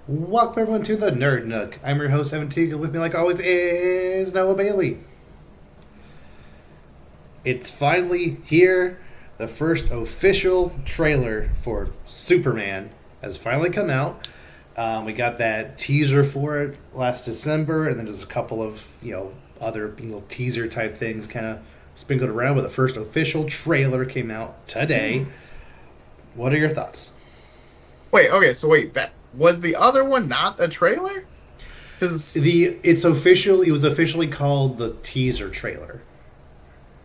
Welcome everyone to the Nerd Nook. I'm your host, Evan Teagle. With me, like always, is Noah Bailey. It's finally here. The first official trailer for Superman has finally come out. We got that teaser for it last December, and then there's a couple of other teaser type things kind of sprinkled around. But the first official trailer came out today. What are your thoughts? Wait, that was the other one not a trailer? Because It's official. It was officially called the teaser trailer.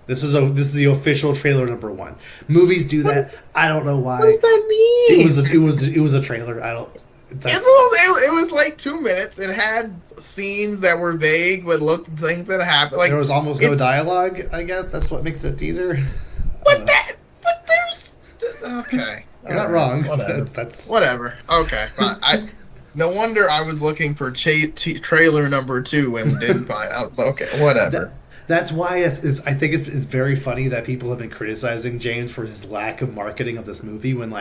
This is the official trailer number one. Movies do that. I don't know why. what does that It mean? was it was a trailer. I don't. That's It was like 2 minutes. It had scenes that were vague, but looked things that happened. Like there was almost no it's dialogue. I guess that's what makes it a teaser. I don't but know. that but there's okay. You're not wrong. Whatever. That's Whatever. Okay. Fine. No wonder I was looking for trailer number 2 and didn't find out. Okay. Whatever. that's why I think it's very funny that people have been criticizing James for his lack of marketing of this movie when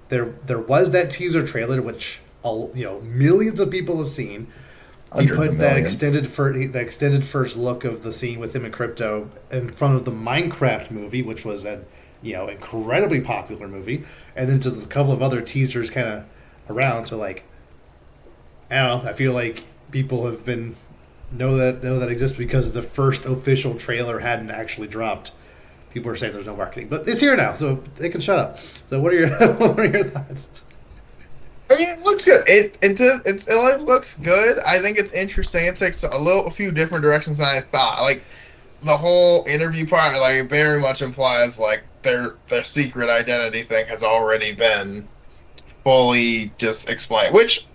there was that teaser trailer which millions of people have seen. He Hundreds put of that millions. extended first look of the scene with him and Crypto in front of the Minecraft movie, which was an incredibly popular movie, and then just a couple of other teasers kind of around. So I don't know. I feel like people have been know that exists because the first official trailer hadn't actually dropped. People are saying there's no marketing, but it's here now, so they can shut up. So what are your what are your thoughts? I mean, it looks good. It looks good. I think it's interesting. It takes a few different directions than I thought. Like the whole interview part, like it very much implies like their secret identity thing has already been fully just explained, which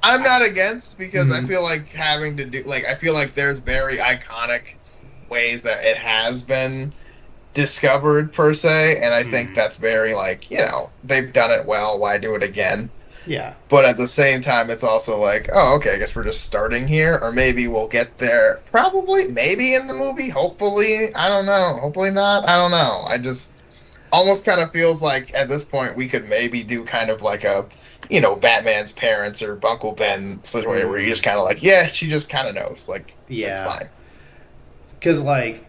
I'm not against because I feel like having to do I feel like there's very iconic ways that it has been discovered per se, and I think that's very they've done it well. Why do it again? Yeah. But at the same time, it's also like, oh, okay, I guess we're just starting here, or maybe we'll get there. Probably, maybe in the movie. Hopefully, I don't know. Hopefully not. I don't know. I just almost kind of feels like at this point we could maybe do kind of like a, Batman's parents or Uncle Ben situation where you just kind of like, yeah, she just kind of knows, like, it's fine. Because I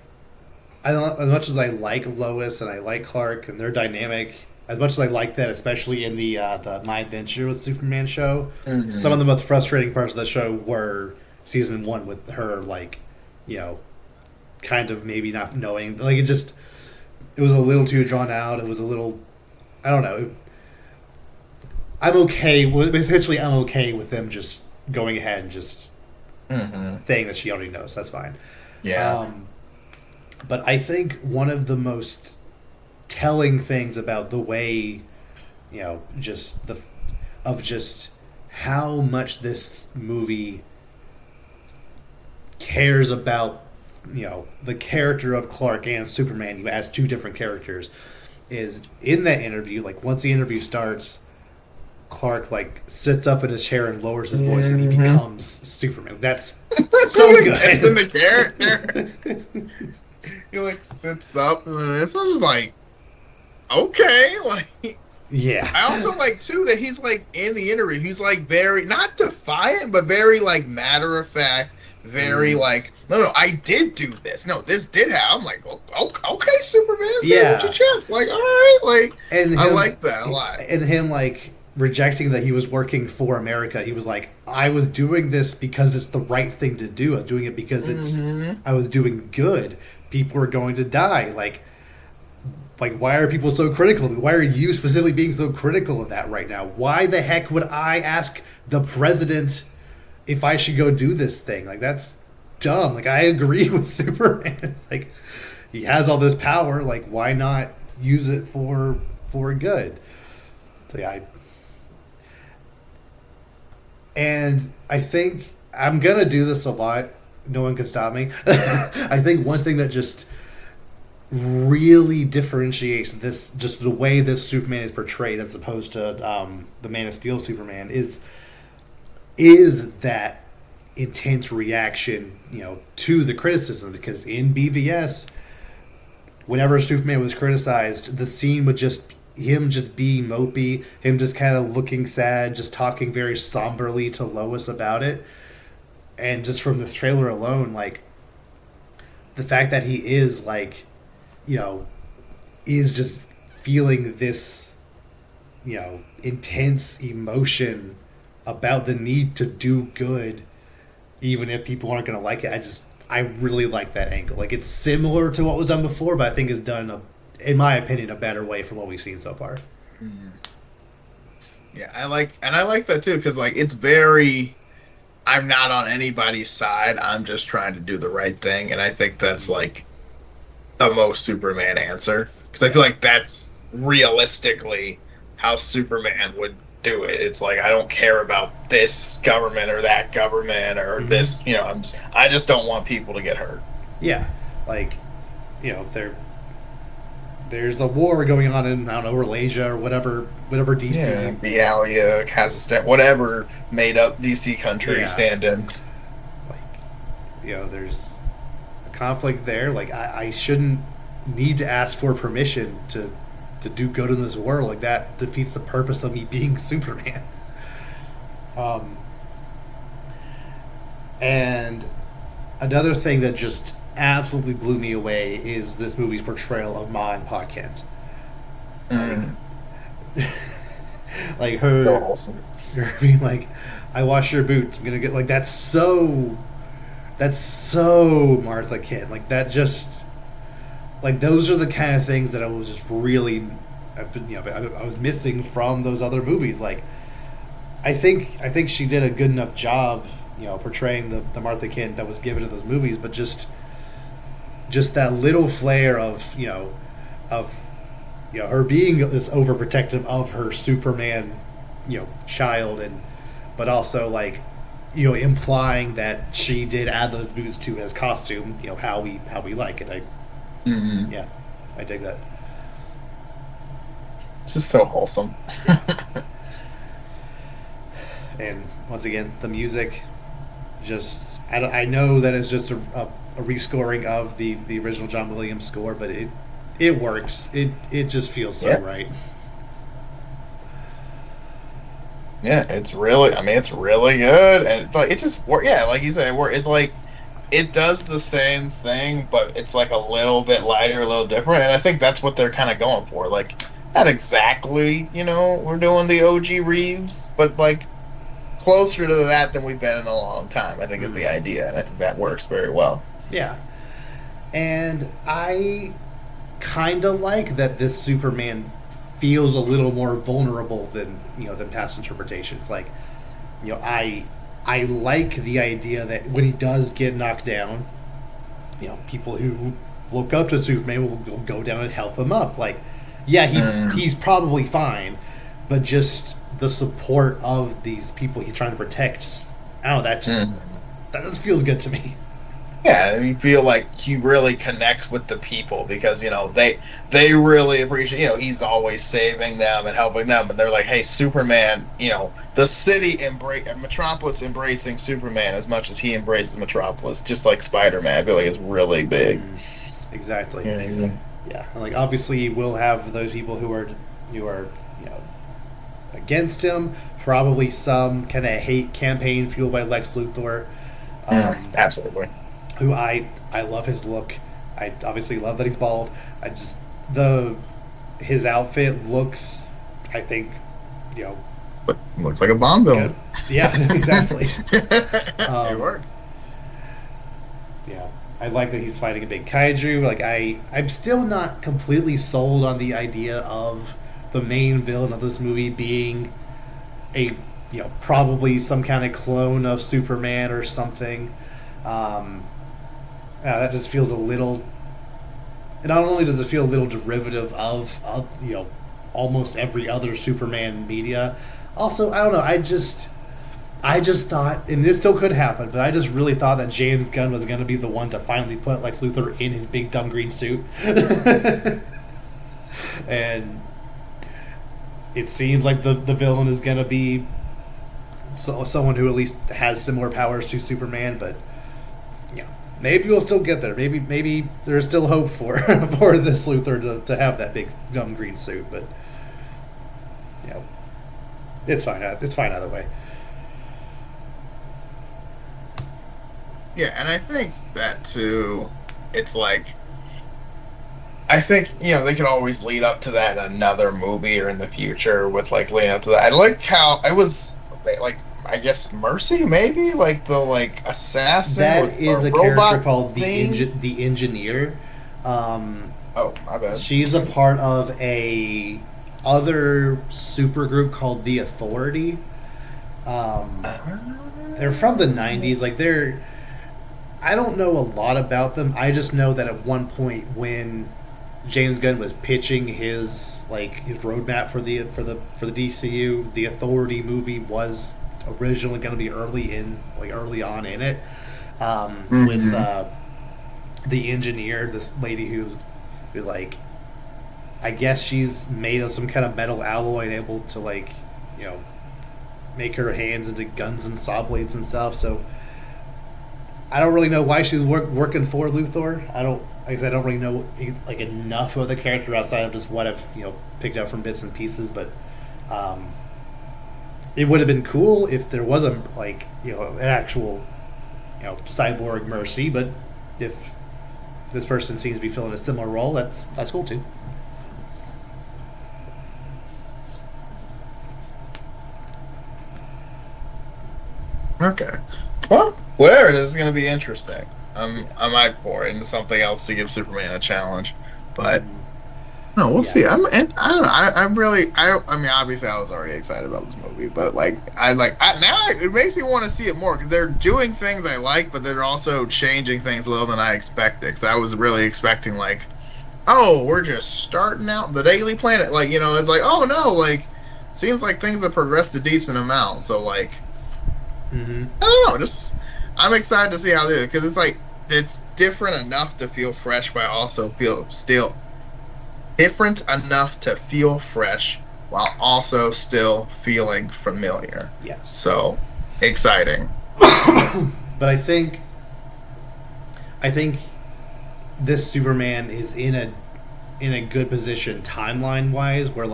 don't, as much as I like Lois and I like Clark and their dynamic, as much as I like that, especially in the My Adventure with Superman show, some of the most frustrating parts of the show were season one with her, kind of maybe not knowing, it was a little too drawn out. It was a little, I don't know. I'm okay with essentially. I'm okay with them just going ahead and just saying that she already knows. That's fine. Yeah. But I think one of the most telling things about the way, just how much this movie cares about, the character of Clark and Superman as two different characters, is in that interview. Like once the interview starts, Clark sits up in his chair and lowers his voice, and he becomes Superman. That's so good. It's in the character. He sits up, and this one's just like, okay, Yeah. I also like too that he's in the interview. He's very not defiant, but very matter of fact. Very no, I did do this. No, this did happen. I'm like, okay, Superman, say it with your chest. All right, And I like that a lot. And him rejecting that he was working for America. He was like, I was doing this because it's the right thing to do. I was doing it because I was doing good. People are going to die. Why are people so critical of me? Why are you specifically being so critical of that right now? Why the heck would I ask the president if I should go do this thing? That's dumb. I agree with Superman. He has all this power. Why not use it for good? So yeah, and I think I'm gonna do this a lot. No one can stop me. I think one thing that just really differentiates this, just the way this Superman is portrayed as opposed to the Man of Steel Superman, is that intense reaction, to the criticism. Because in BVS, whenever Superman was criticized, the scene would just him just being mopey, him just kind of looking sad, just talking very somberly to Lois about it, and just from this trailer alone, like the fact that he is like, you know, is just feeling this, intense emotion about the need to do good, even if people aren't going to like it. I really like that angle. Like it's similar to what was done before, but I think it's done, in my opinion, a better way from what we've seen so far. Yeah, I like that too because like it's very. I'm not on anybody's side. I'm just trying to do the right thing, and I think that's like the most Superman answer because I Yeah. feel like that's realistically how Superman would do it. It's like I don't care about this government or that government or Mm-hmm. this. I just don't want people to get hurt. Yeah. Like, there's a war going on in, I don't know, Malaysia or whatever Yeah, DC. the Alia, Kazakhstan, whatever made up DC country Yeah. stand in. Like, there's a conflict there. Like, I shouldn't need to ask for permission to do good in this world. Like, that defeats the purpose of me being Superman. Um, and another thing that just absolutely blew me away is this movie's portrayal of Ma and Pa Kent. Like, Mm, like so her, awesome. her being like, "I wash your boots. I'm gonna get," like that's so Martha Kent. Like that just like those are the kind of things that I was just really, I was missing from those other movies. Like I think she did a good enough job, portraying the Martha Kent that was given to those movies, but just that little flair of her being this overprotective of her Superman, child, and but also like implying that she did add those boots to his costume, how we like it. Mm, Yeah, I dig that. this is so wholesome. And once again, the music, just I know that it's just a rescoring of the original John Williams score, but it works. It just feels so Yeah. right. Yeah, it's really good, and like it just work. Yeah, like you said, it's like it does the same thing, but it's like a little bit lighter, a little different, and I think that's what they're kind of going for. Like, not exactly, we're doing the OG Reeves, but like closer to that than we've been in a long time. I think is the Mm. idea, and I think that works very well. Yeah, and I kind of like that this Superman feels a little more vulnerable than past interpretations. Like, I like the idea that when he does get knocked down, people who look up to Superman will go down and help him up. Like, yeah, Mm, he's probably fine, but just the support of these people he's trying to protect, I don't know, mm. that just feels good to me. Yeah, and you feel like he really connects with the people because they really appreciate he's always saving them and helping them, and they're like, hey, Superman, the city embrace Metropolis embracing Superman as much as he embraces Metropolis, just like Spider-Man. I feel like it's really big. Mm, exactly. You know what I mean? Yeah, and like obviously we'll have those people who are you know against him. Probably some kind of hate campaign fueled by Lex Luthor, Absolutely. who I love his look. I obviously love that he's bald. I just the his outfit looks, I think, you know, But looks like a bomb it's good. villain. Yeah, exactly. It Um, works. yeah, I like that he's fighting a big kaiju. Like I'm still not completely sold on the idea of the main villain of this movie being a probably some kind of clone of Superman or something. Um, that just feels a little. Not only does it feel a little derivative of almost every other Superman media. Also, I don't know. I just thought, and this still could happen, but I just really thought that James Gunn was going to be the one to finally put Lex Luthor in his big dumb green suit. And it seems like the villain is going to be someone who at least has similar powers to Superman, but yeah, maybe we'll still get there. Maybe there's still hope for for this Luthor to have that big dumb green suit, but you know, it's fine. It's fine either way. Yeah, and I think that too. It's like I think they could always lead up to that in another movie or in the future with like leading up to that. I like how I was like I guess Mercy maybe like the like assassin That with is a a character robot called thing. the engineer. Um, Oh, my bad. she's a part of a other super group called the Authority. Um, they're from the '90s. Like they're, I don't know a lot about them. I just know that at one point when James Gunn was pitching his roadmap for the DCU, the Authority movie was originally going to be early on in it, with Hmm. the engineer, this lady who like I guess she's made of some kind of metal alloy and able to you know make her hands into guns and saw blades and stuff. So I don't really know why she's working for Luthor. I don't really know like enough of the character outside of just what I've picked up from bits and pieces. But um, it would have been cool if there was a an actual cyborg Mercy. But if this person seems to be filling a similar role, that's cool too. Okay. Well, whatever it is going to be interesting. Yeah. I might pour into something else to give Superman a challenge, but Mm, no, we'll yeah. see. And I don't know. I'm really. I mean, obviously, I was already excited about this movie, but it makes me want to see it more because they're doing things I like, but they're also changing things a little than I expected. Because I was really expecting like, oh, we're just starting out the Daily Planet. Like, it's like, oh no, like, seems like things have progressed a decent amount. So like, Mm-hmm. I don't know. Just I'm excited to see how they do it because it's like it's different enough to feel fresh, but also feel still different enough to feel fresh while also still feeling familiar. Yes. So exciting. But I think this Superman is in a good position timeline wise where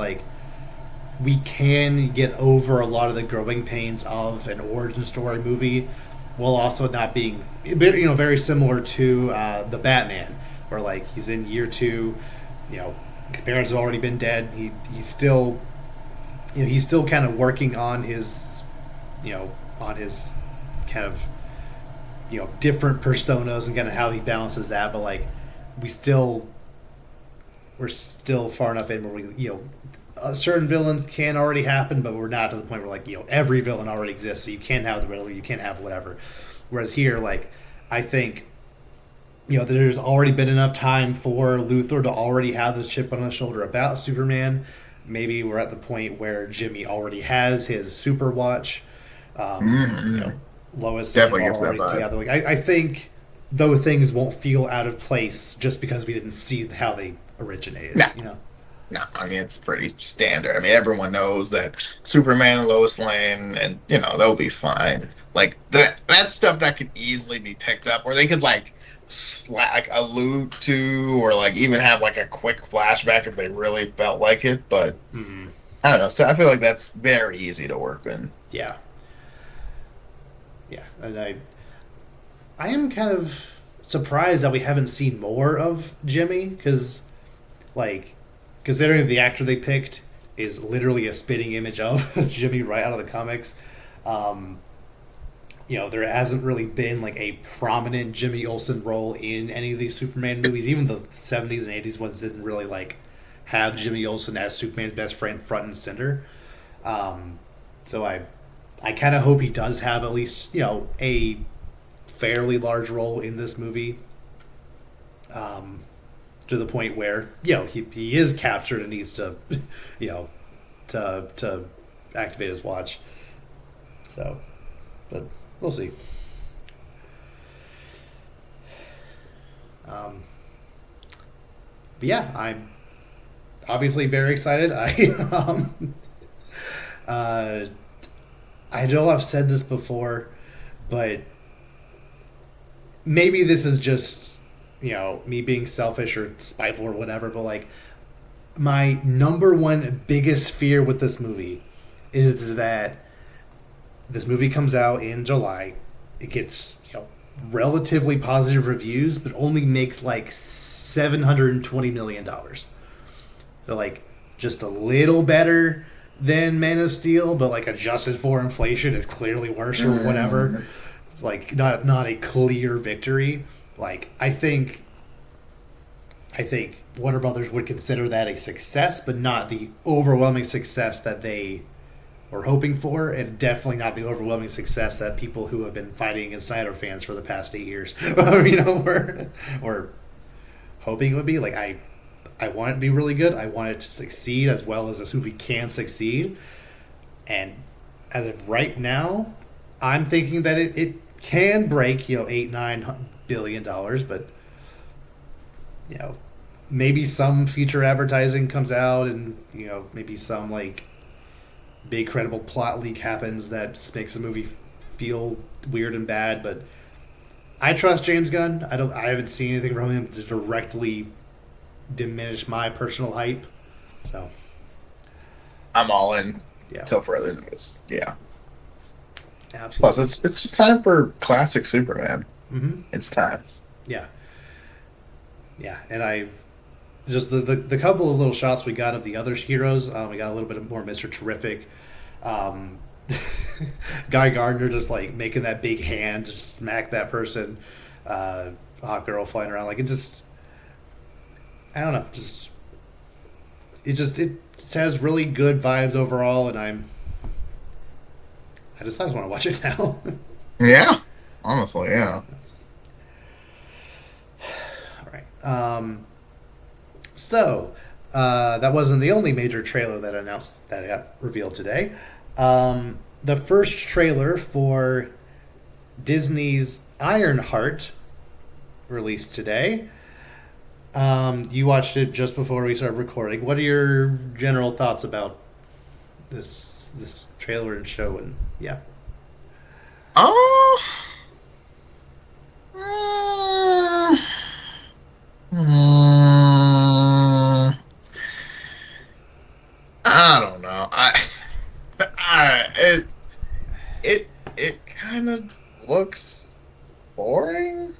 we can get over a lot of the growing pains of an origin story movie while also not being very similar to the Batman where he's in year two, you know his parents have already been dead. He's still kind of working on his kind of different personas and kind of how he balances that. But we still we're still far enough in where certain villains can already happen, but we're not to the point where every villain already exists. So you can't have the Riddler, you can't have whatever. Whereas here, I think there's already been enough time for Luthor to already have the chip on his shoulder about Superman. Maybe we're at the point where Jimmy already has his super watch. Um, you know, Hmm. Lois and him Definitely are gives that already vibe. together. I think those things won't feel out of place just because we didn't see how they originated. No, no. I mean, it's pretty standard. I mean, everyone knows that Superman and Lois Lane, and they'll be fine. Like that stuff that could easily be picked up, or they could like allude to, or like even have like a quick flashback if they really felt like it. But Mm-hmm. I don't know. So I feel like that's very easy to work in. Yeah, yeah, and I am kind of surprised that we haven't seen more of Jimmy because like considering the actor they picked is literally a spitting image of Jimmy right out of the comics. Um, there hasn't really been a prominent Jimmy Olsen role in any of these Superman movies. Even the '70s and '80s ones didn't really have Jimmy Olsen as Superman's best friend front and center. Um, so I kind of hope he does have at least a fairly large role in this movie. Um, to the point where he is captured and needs to you know to activate his watch. So, but we'll see. Um, but yeah, I'm obviously very excited. Uh, I know I've said this before, but maybe this is just me being selfish or spiteful or whatever. But my number one biggest fear with this movie is that this movie comes out in July. It gets relatively positive reviews, but only makes like $720 million. So like just a little better than Man of Steel, but like adjusted for inflation, it's clearly worse or whatever. Mm, It's like not a clear victory. Like I think Warner Brothers would consider that a success, but not the overwhelming success that they were hoping for, and definitely not the overwhelming success that people who have been fighting against Snyder fans for the past 8 years, were hoping it would be. Like I want it to be really good. I want it to succeed as well as this movie can succeed. And as of right now, I'm thinking that it can break 8-9 billion dollars, but you know maybe some future advertising comes out, and maybe some like big credible plot leak happens that just makes the movie feel weird and bad. But I trust James Gunn. I haven't seen anything from him to directly diminish my personal hype. So I'm all in yeah, till further notice. Yeah. Plus, absolutely. it's just time for classic Superman. Hmm. It's time. Yeah, yeah, and I just the couple of little shots we got of the other heroes. We got a little bit more Mr. Terrific. Um, Guy Gardner just like making that big hand, just smack that person. Hot girl flying around like it just. I don't know. It just has really good vibes overall, and I just want to watch it now. Yeah. Honestly, yeah. All right. So that wasn't the only major trailer that got revealed today. The first trailer for Disney's Ironheart released today. You watched it just before we started recording. What are your general thoughts about this trailer and show? And yeah, Oh. Mm, mm, I don't know. It kind of looks boring.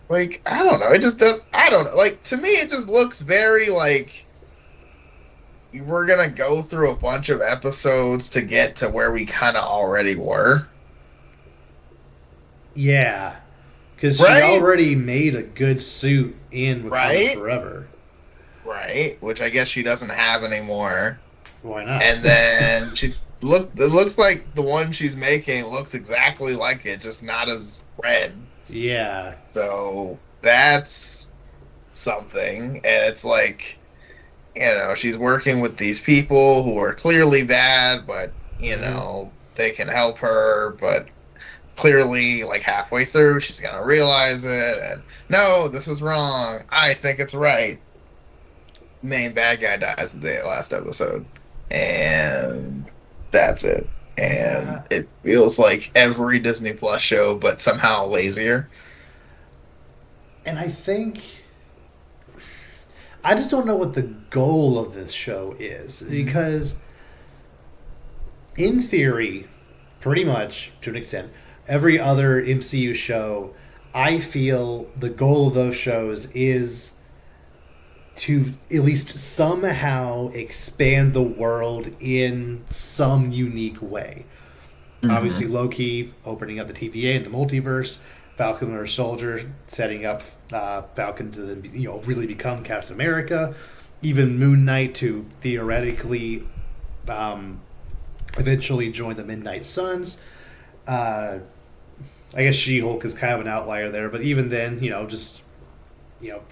Like, I don't know. It just does. I don't know. Like, to me, it just looks very like we're gonna go through a bunch of episodes to get to where we kind of already were. yeah, because she Right? already made a good suit in Wakanda Right? Forever. Right? Which I guess she doesn't have anymore. Why not? And then it looks like the one she's making looks exactly like it, just not as red. Yeah. So that's something. And it's like, she's working with these people who are clearly bad, but, Hmm. they can help her. But clearly, like halfway through, she's going to realize it. And no, this is wrong. I think it's right. Main bad guy dies in the last episode. And that's it. And Yeah. it feels like every Disney Plus show, but somehow lazier. And I just don't know what the goal of this show is, Mhm. because in theory, pretty much to an extent, every other MCU show, I feel the goal of those shows is to at least somehow expand the world in some unique way. Obviously, Hmm. Loki opening up the TVA and the multiverse, Falcon Winter Soldier setting up Falcon to then really become Captain America, even Moon Knight to theoretically um, eventually join the Midnight Suns. Uh, I guess She Hulk is kind of an outlier there, but even then,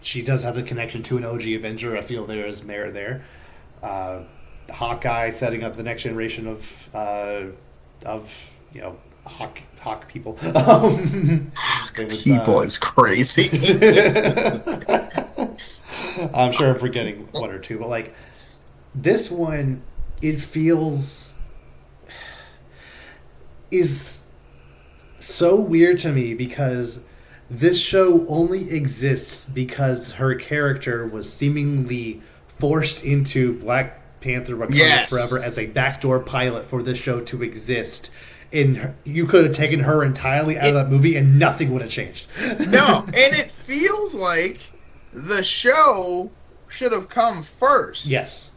she does have the connection to an OG Avenger. I feel there is merit there. Uh, Hawkeye setting up the next generation of hawk people. With, People is crazy. I'm sure I'm forgetting one or two, but like this one, it feels is so weird to me because this show only exists because her character was seemingly forced into Black Panther Wakanda Forever Yes. as a backdoor pilot for this show to exist. And you could have taken her entirely out of It that movie and nothing would have changed. No, and it feels like the show should have come first. Yes,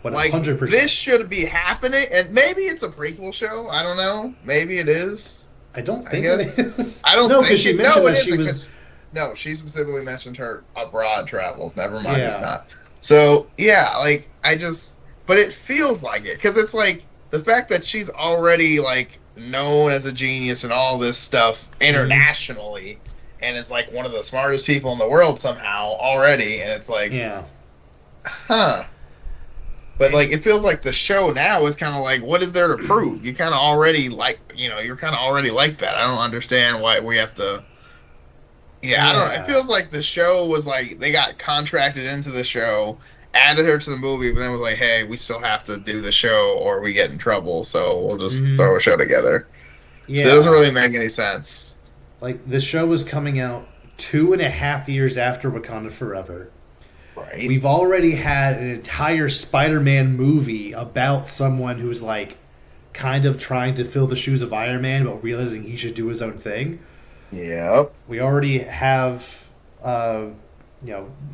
Like 100%. this should be happening, and maybe it's a prequel show. I don't know. Maybe it is. I don't I think it guess is. I don't No, because think she it. mentioned No, it that she isn't. was. 'Cause no, she specifically mentioned her abroad travels. Never mind, it's Yeah. not. So yeah, like I just, but it feels like it because it's like the fact that she's already like known as a genius and all this stuff Mhm. internationally, and is like one of the smartest people in the world somehow already, and it's like, Yeah. huh. But And like it feels like the show now is kind of like, what is there to prove? You kind of already like, you're kind of already like that. I don't understand why we have to. Yeah, I don't know. It yeah. feels like the show was like they got contracted into the show, added her to the movie, but then was like, hey, we still have to do the show or we get in trouble, so we'll just Hmm. throw a show together. So it doesn't Yeah. really make any sense. Like the show was coming out 2.5 years after Wakanda Forever. Right? We've already had an entire Spider-Man movie about someone who's like kind of trying to fill the shoes of Iron Man, but realizing he should do his own thing. Yep. We already have, at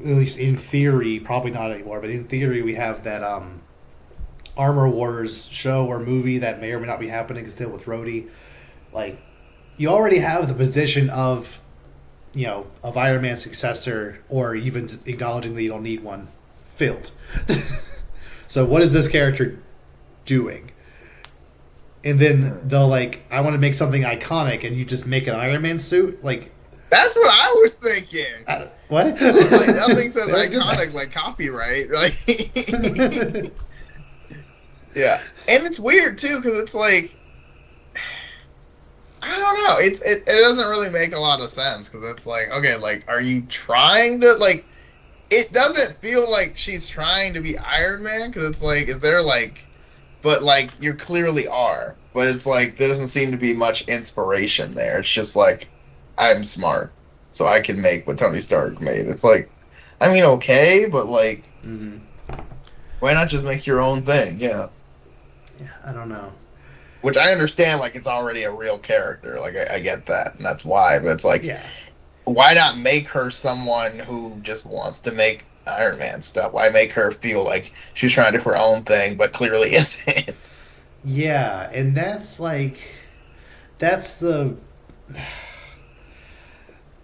least in theory, probably not anymore, but in theory, we have that Armor Wars show or movie that may or may not be happening still with Rhodey. Like, you already have the position of, of Iron Man's successor, or even acknowledging that you don't need one, filled. So, what is this character doing? And then Hmm. they'll like, I want to make something iconic, and you just make an Iron Man suit. Like, That's what I was thinking. what? Like nothing says They already did iconic like copyright, right? Yeah, and it's weird too because it's like I don't know. It doesn't really make a lot of sense because it's like okay, like are you trying to like? It doesn't feel like she's trying to be Iron Man because it's like is there like, but like you clearly are, but it's like there doesn't seem to be much inspiration there. It's just like I'm smart, so I can make what Tony Stark made. It's like I mean okay, but like Mhm. why not just make your own thing? Yeah. Yeah, I don't know. Which I understand, like it's already a real character. Like I get that, and that's why. But it's like, Yeah, why not make her someone who just wants to make Iron Man stuff? Why make her feel like she's trying to do her own thing, but clearly isn't? yeah, and that's the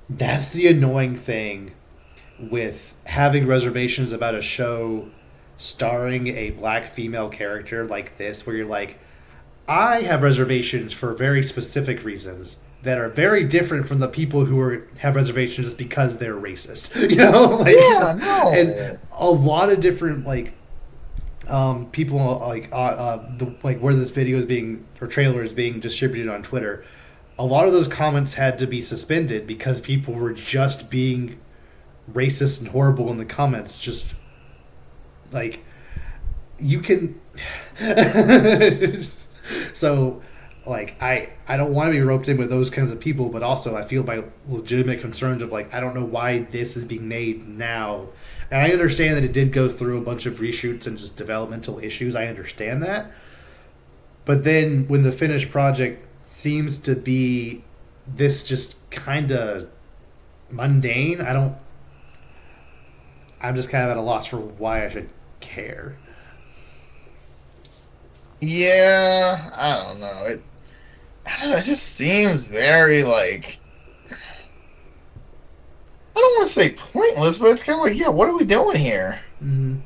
that's the annoying thing with having reservations about a show starring a black female character like this, where you're like, I have reservations for very specific reasons that are very different from the people who have reservations just because they're racist. Yeah, And no. a lot of different people like where this video is being or trailer is being distributed on Twitter. A lot of those comments had to be suspended because people were just being racist and horrible in the comments. Just like you can. So, like, I don't want to be roped in with those kinds of people, but also I feel my legitimate concerns of like I don't know why this is being made now, and I understand that it did go through a bunch of reshoots and just developmental issues. I understand that, but then when the finished project seems to be this just kind of mundane, I'm just kind of at a loss for why I should care. Yeah, I don't know. I don't know. It just seems very like I don't want to say pointless, but it's kind of like, yeah, what are we doing here? Mm-hmm.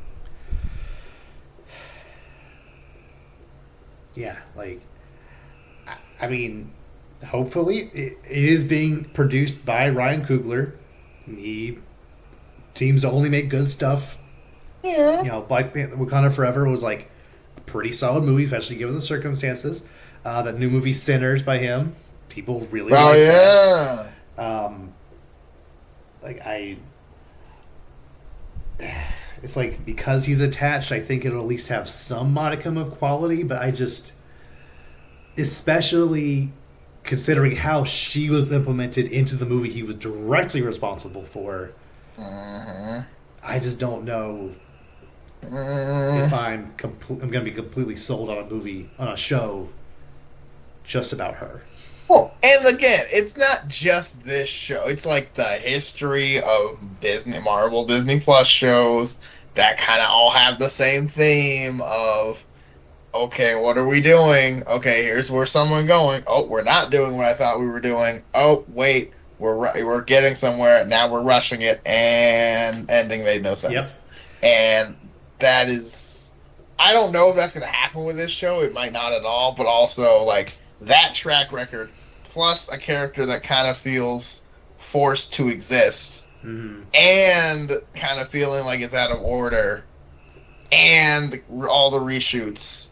Yeah, like I mean, hopefully it is being produced by Ryan Coogler. He seems to only make good stuff. Yeah. Black Panther: Wakanda Forever was like a pretty solid movie, especially given the circumstances. That new movie Sinners by him, people really Oh like that. yeah. Um, like I, it's like because he's attached, I think it'll at least have some modicum of quality. But I just, especially considering how she was implemented into the movie he was directly responsible for, Hmm. I just don't know. if Mm. I'm going to be completely sold on a movie, on a show just about her. Well, and again, it's not just this show. It's like the history of Disney Plus shows that kind of all have the same theme of, okay, what are we doing? Okay, here's where someone going. Oh, we're not doing what I thought we were doing. Oh, wait, we're getting somewhere. Now we're rushing it, and ending made no Yep. sense. And that is, I don't know if that's going to happen with this show. It might not at all, but also like that track record plus a character that kind of feels forced to exist Mm-hmm. and kind of feeling like it's out of order and all the reshoots.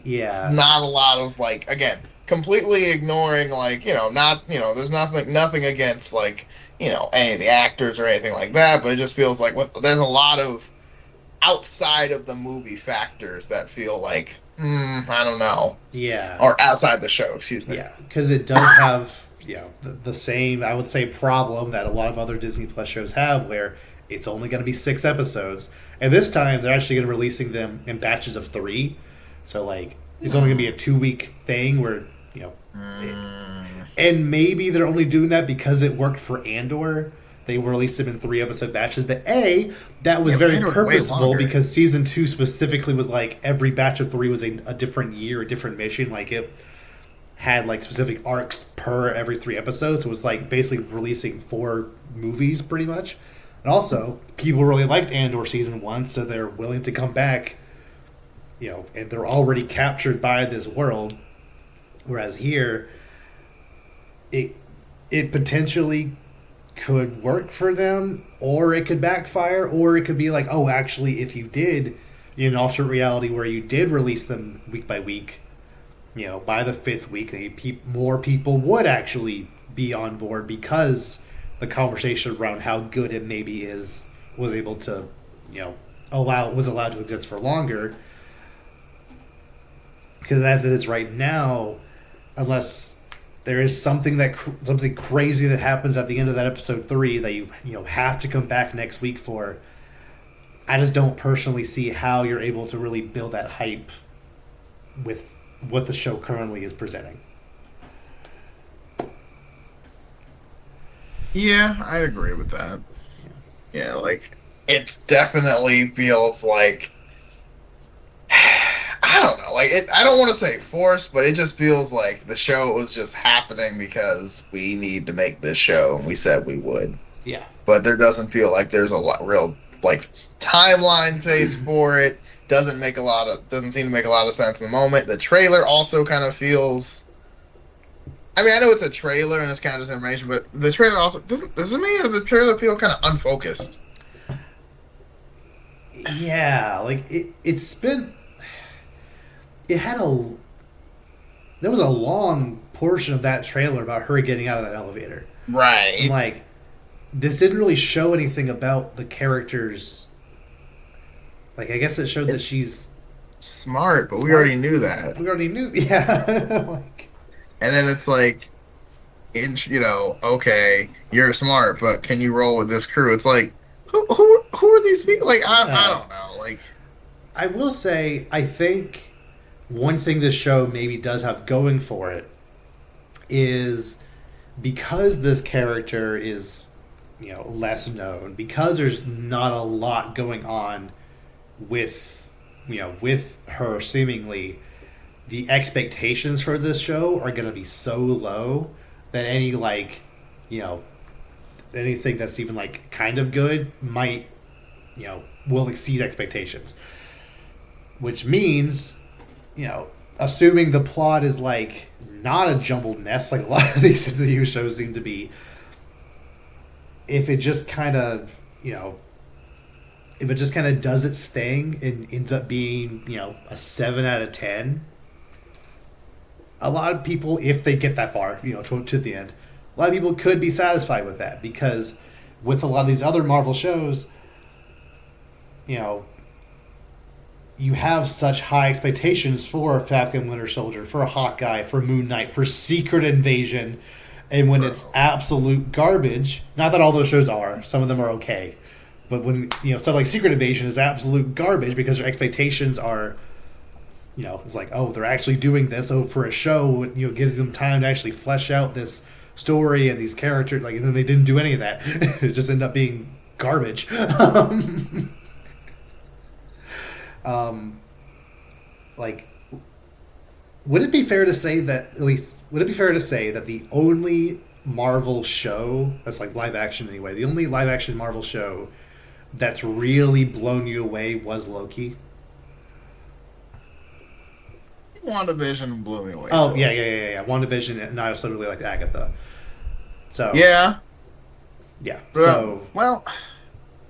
It's Yeah. not a lot of like, again, completely ignoring like, not, there's nothing against like, any of the actors or anything like that, but it just feels like there's a lot of outside of the movie factors that feel like, I don't know, Yeah. or outside the show, excuse me. Yeah. Because it does have, the same, I would say, problem that a lot of other Disney Plus shows have where it's only going to be 6 episodes. And this time, they're actually going to be releasing them in batches of 3. So, like, it's only going to be a 2 week thing where, you know, it, Mm, and maybe they're only doing that because it worked for Andor. They released them in 3 episode batches. But that was yeah, but very Andor's way purposeful longer. because season 2 specifically was like every batch of 3 was a different year, a different mission. Like it had like specific arcs per every 3 episodes. So it was like basically releasing 4 movies pretty much. And also, people really liked Andor season 1, so they're willing to come back, and they're already captured by this world. Whereas here, it it potentially could work for them, or it could backfire, or it could be like, oh, actually, if you did in an alternate reality where you did release them week by week, by the 5th week, more people would actually be on board because the conversation around how good it maybe is was able to, you know, was allowed to exist for longer. Because as it is right now, unless there is something crazy that happens at the end of that episode 3 that you have to come back next week for, I just don't personally see how you're able to really build that hype with what the show currently is presenting. Yeah, I agree with that. Yeah, like it definitely feels like I don't know, like it. I don't want to say forced, but it just feels like the show was just happening because we need to make this show, and we said we would. Yeah. But there doesn't feel like there's a lot real like timeline pace for it. Doesn't seem to make a lot of sense in the moment. The trailer also kind of feels. I mean, I know it's a trailer and it's kind of just information, but the trailer also doesn't mean the trailer feel kind of unfocused. Yeah, like it's been it had a there was a long portion of that trailer about her getting out of that elevator. I'm Right. like, this didn't really show anything about the characters. Like, I guess it showed that It's she's smart, but we already smart. knew that. We already knew. Yeah. Like, And then it's like, okay, you're smart, but can you roll with this crew? It's like, who are these people? Like, I yeah. don't know. Like, I will say, I think one thing this show maybe does have going for it is because this character is, less known, because there's not a lot going on with her seemingly, the expectations for this show are going to be so low that any like, you know, anything that's even like kind of good might, will exceed expectations. Which means, assuming the plot is like not a jumbled mess like a lot of these MCU shows seem to be, if it just kind of, if it just kind of does its thing and ends up being, a 7 out of 10, a lot of people, if they get that far, to the end, a lot of people could be satisfied with that because with a lot of these other Marvel shows, you know, you have such high expectations for Falcon Winter Soldier, for Hawkeye, for Moon Knight, for Secret Invasion, and when it's bro. absolute garbage, not that all those shows are, some of them are okay, But when stuff like Secret Invasion is absolute garbage because their expectations are, it's like, oh, they're actually doing this. Oh, for a show, it gives them time to actually flesh out this story and these characters. Like, and then they didn't do any of that. It just ended up being garbage. Like, would it be fair to say that the only Marvel show that's like live action anyway, the only live action Marvel show that's really blown you away was Loki? WandaVision blew me away. Oh too. yeah. WandaVision, and I also really like Agatha. So Yeah. yeah, Well, so well,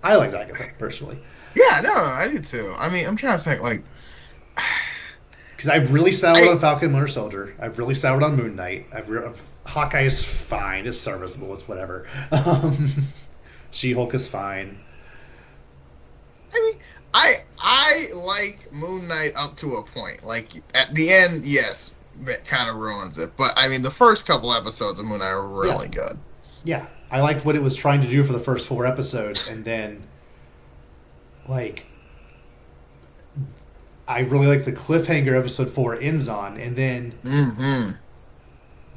I liked Agatha personally yeah, no, I do too. I mean, I'm trying to think like because I've really soured I on Falcon and Winter Soldier. I've really soured on Moon Knight. Hawkeye is fine. It's serviceable. It's whatever. She-Hulk is fine. I mean, I like Moon Knight up to a point. Like at the end, yes, it kind of ruins it. But I mean, the first couple episodes of Moon Knight are really good. Yeah, I liked what it was trying to do for the first 4 episodes, and then like I really like the cliffhanger episode 4 ends on, and then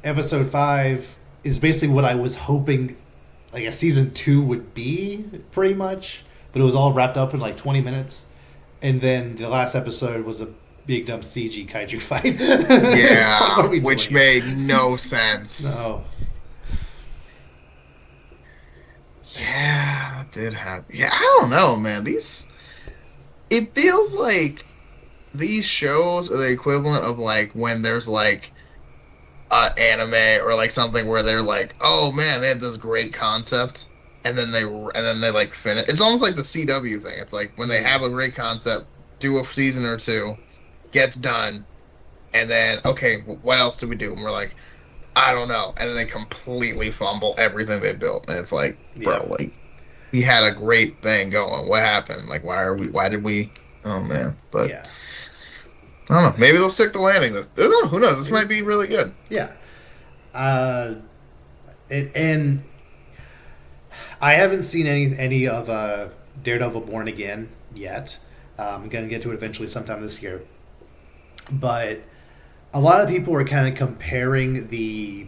episode 5 is basically what I was hoping like a season 2 would be, pretty much, but it was all wrapped up in like 20 minutes, and then the last episode was a big dumb CG kaiju fight. Yeah, like, what are we which doing made no sense. No. Yeah, it did happen. Yeah, I don't know, man. It feels like these shows are the equivalent of like when there's like anime or like something where they're like, oh man, they had this great concept, and then they like finish. It's almost like the CW thing. It's like when they have a great concept, do a season or two, gets done, and then okay, what else do we do? And we're like, I don't know, and then they completely fumble everything they built, and it's like, bro, like we had a great thing going. What happened? Like, why did we? Oh man, but Yeah. I don't know. Maybe they'll stick to landing this. Who knows? This might be really good. Yeah. And I haven't seen any of Daredevil Born Again yet. I'm gonna get to it eventually sometime this year. But a lot of people are kind of comparing the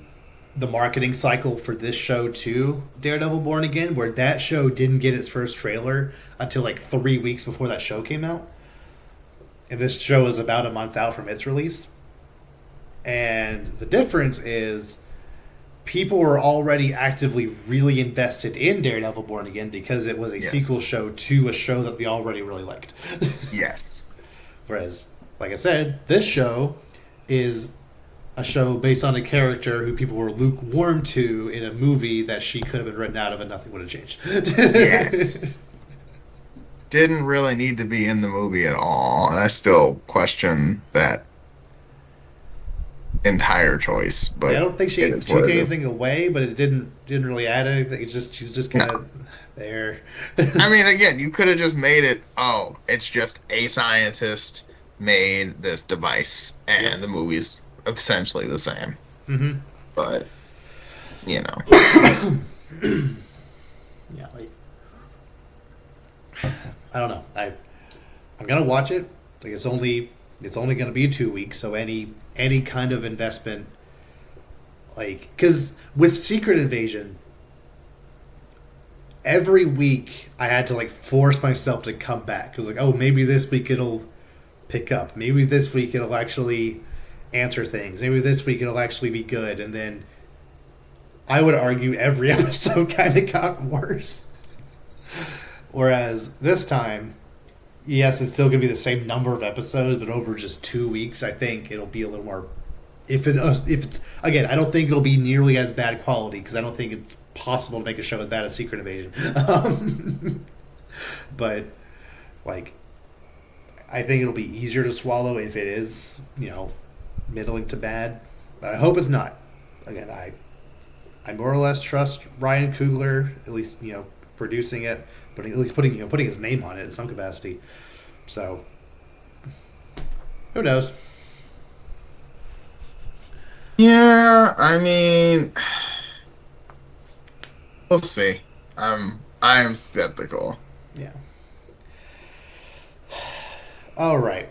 marketing cycle for this show to Daredevil Born Again, where that show didn't get its first trailer until like 3 weeks before that show came out. And this show is about a month out from its release. And the difference is people were already actively really invested in Daredevil Born Again because it was a sequel show to a show that they already really liked. Yes. Whereas, like I said, this show is a show based on a character who people were lukewarm to in a movie that she could have been written out of and nothing would have changed. Yes. Didn't really need to be in the movie at all, and I still question that entire choice. But I don't think she took anything away, but it didn't really add anything. She's just kind of there. I mean, again, you could have just made it. Oh, it's just a scientist made this device, and the movie's essentially the same. Mm-hmm. But yeah, I don't know. I'm gonna watch it. Like it's only gonna be 2 weeks, so any kind of investment, like, because with Secret Invasion, every week I had to like force myself to come back. It was like, oh, maybe this week it'll pick up. Maybe this week it'll actually answer things. Maybe this week it'll actually be good. And then I would argue every episode kind of got worse. Whereas this time, yes, it's still going to be the same number of episodes, but over just 2 weeks, I think it'll be a little more. If it's again, I don't think it'll be nearly as bad quality because I don't think it's possible to make a show as bad as Secret Invasion. But like, I think it'll be easier to swallow if it is, middling to bad. But I hope it's not. Again, I more or less trust Ryan Coogler, at least producing it, but at least putting his name on it in some capacity. So who knows? yeah, I mean, we'll see. I am skeptical. Yeah. All right.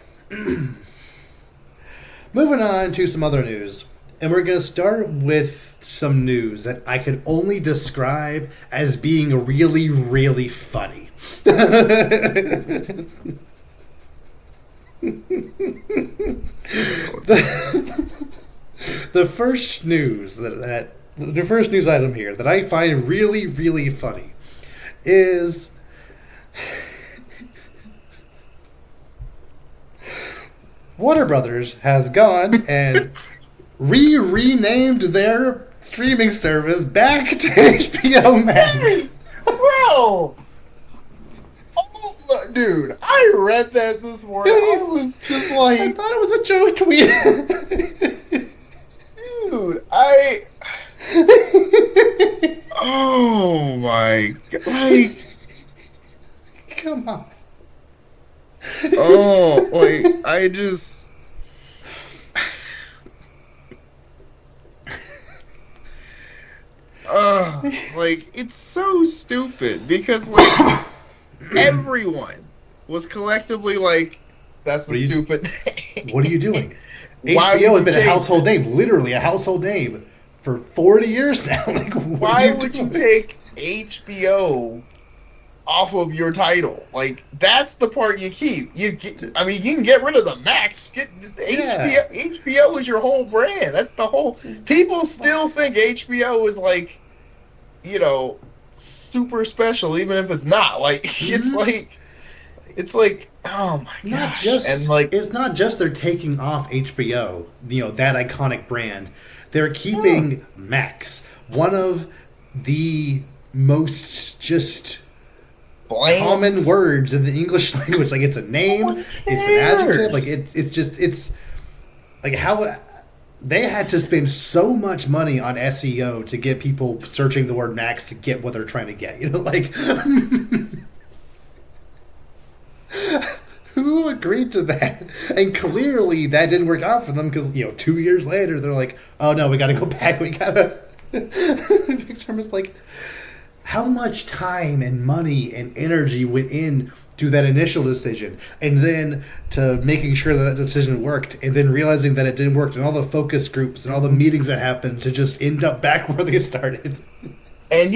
Moving on to some other news. And we're going to start with some news that I could only describe as being really, really funny. The first news the first news item here that I find really, really funny is Warner Brothers has gone and renamed their streaming service back to HBO Max. Bro! Oh, dude, I read that this morning. I was just like... I thought it was a joke tweet. Dude, oh my god. Like... Come on. Oh, like, I just... like, it's so stupid because, like, everyone was collectively like, that's a stupid name. What are you doing? HBO has been a household name, literally a household name, for 40 years now. Like, why would you take HBO off of your title? Like, that's the part you keep. You can get rid of the Max. HBO is your whole brand. That's the whole. People still think HBO is like, super special, even if it's not. Like, it's like, oh my gosh. And like, it's not just they're taking off HBO, that iconic brand. They're keeping Max, one of the most just common words in the English language. Like, it's a name, it's an adjective. Like, it's like how they had to spend so much money on SEO to get people searching the word Max to get what they're trying to get. Like, who agreed to that? And clearly that didn't work out for them because, 2 years later, they're like, oh no, we got to go back. We got to. It's like, how much time and money and energy went into that initial decision, and then to making sure that decision worked, and then realizing that it didn't work, and all the focus groups and all the meetings that happened to just end up back where they started. And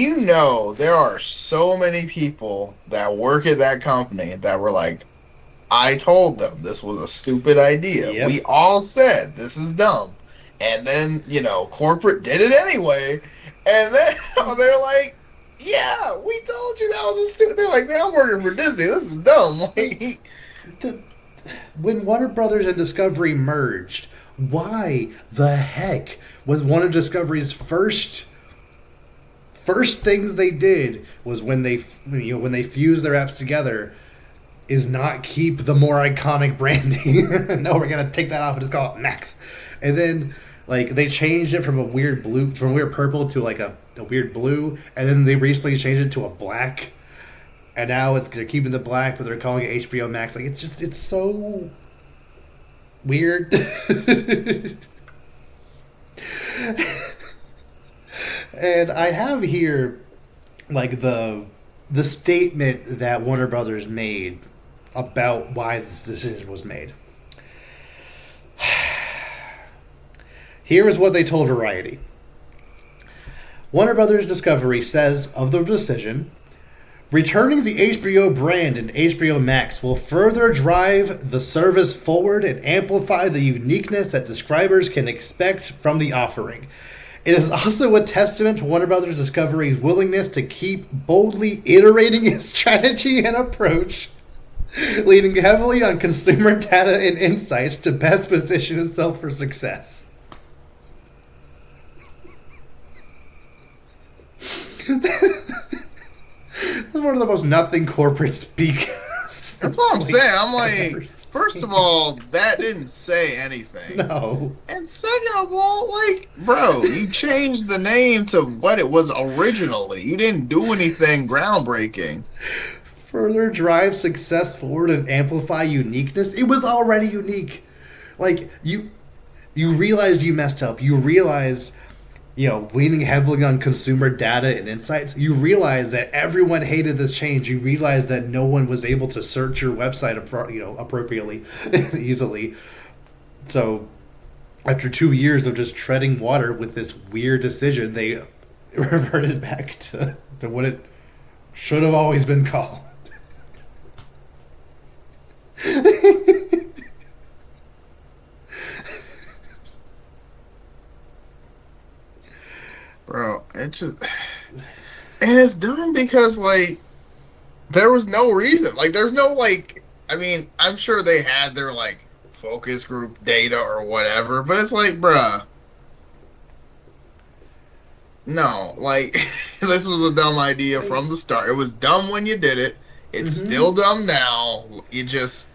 there are so many people that work at that company that were like, I told them this was a stupid idea. Yep. We all said this is dumb. And then, corporate did it anyway. And then they're like, yeah, we told you that was a stupid. They're like, man, I'm working for Disney. This is dumb. Like, when Warner Brothers and Discovery merged, why the heck was one of Discovery's first things they did was when they fused their apps together is not keep the more iconic branding. No, we're gonna take that off and just call it Max. And then they changed it from a weird purple to like a weird blue, and then they recently changed it to a black, and now they're keeping the black, but they're calling it HBO Max. Like, it's so weird. And I have here the statement that Warner Brothers made about why this decision was made. Here is what they told Variety. Warner Brothers Discovery says of the decision, returning the HBO brand and HBO Max will further drive the service forward and amplify the uniqueness that subscribers can expect from the offering. It is also a testament to Warner Brothers Discovery's willingness to keep boldly iterating its strategy and approach, leaning heavily on consumer data and insights to best position itself for success. This is one of the most nothing corporate speak. That's what I'm saying. I'm like, first of all, that didn't say anything. No. And second of all, bro, you changed the name to what it was originally. You didn't do anything groundbreaking. Further drive success forward and amplify uniqueness. It was already unique. Like, you realized you messed up. You realized leaning heavily on consumer data and insights, you realize that everyone hated this change. You realize that no one was able to search your website appropriately, easily. So after 2 years of just treading water with this weird decision, they reverted back to what it should have always been called. Bro, and it's dumb because like there was no reason. Like there's no like I mean, I'm sure they had their like focus group data or whatever, but it's like, bruh, no, like this was a dumb idea from the start. It was dumb when you did it. It's still dumb now. You just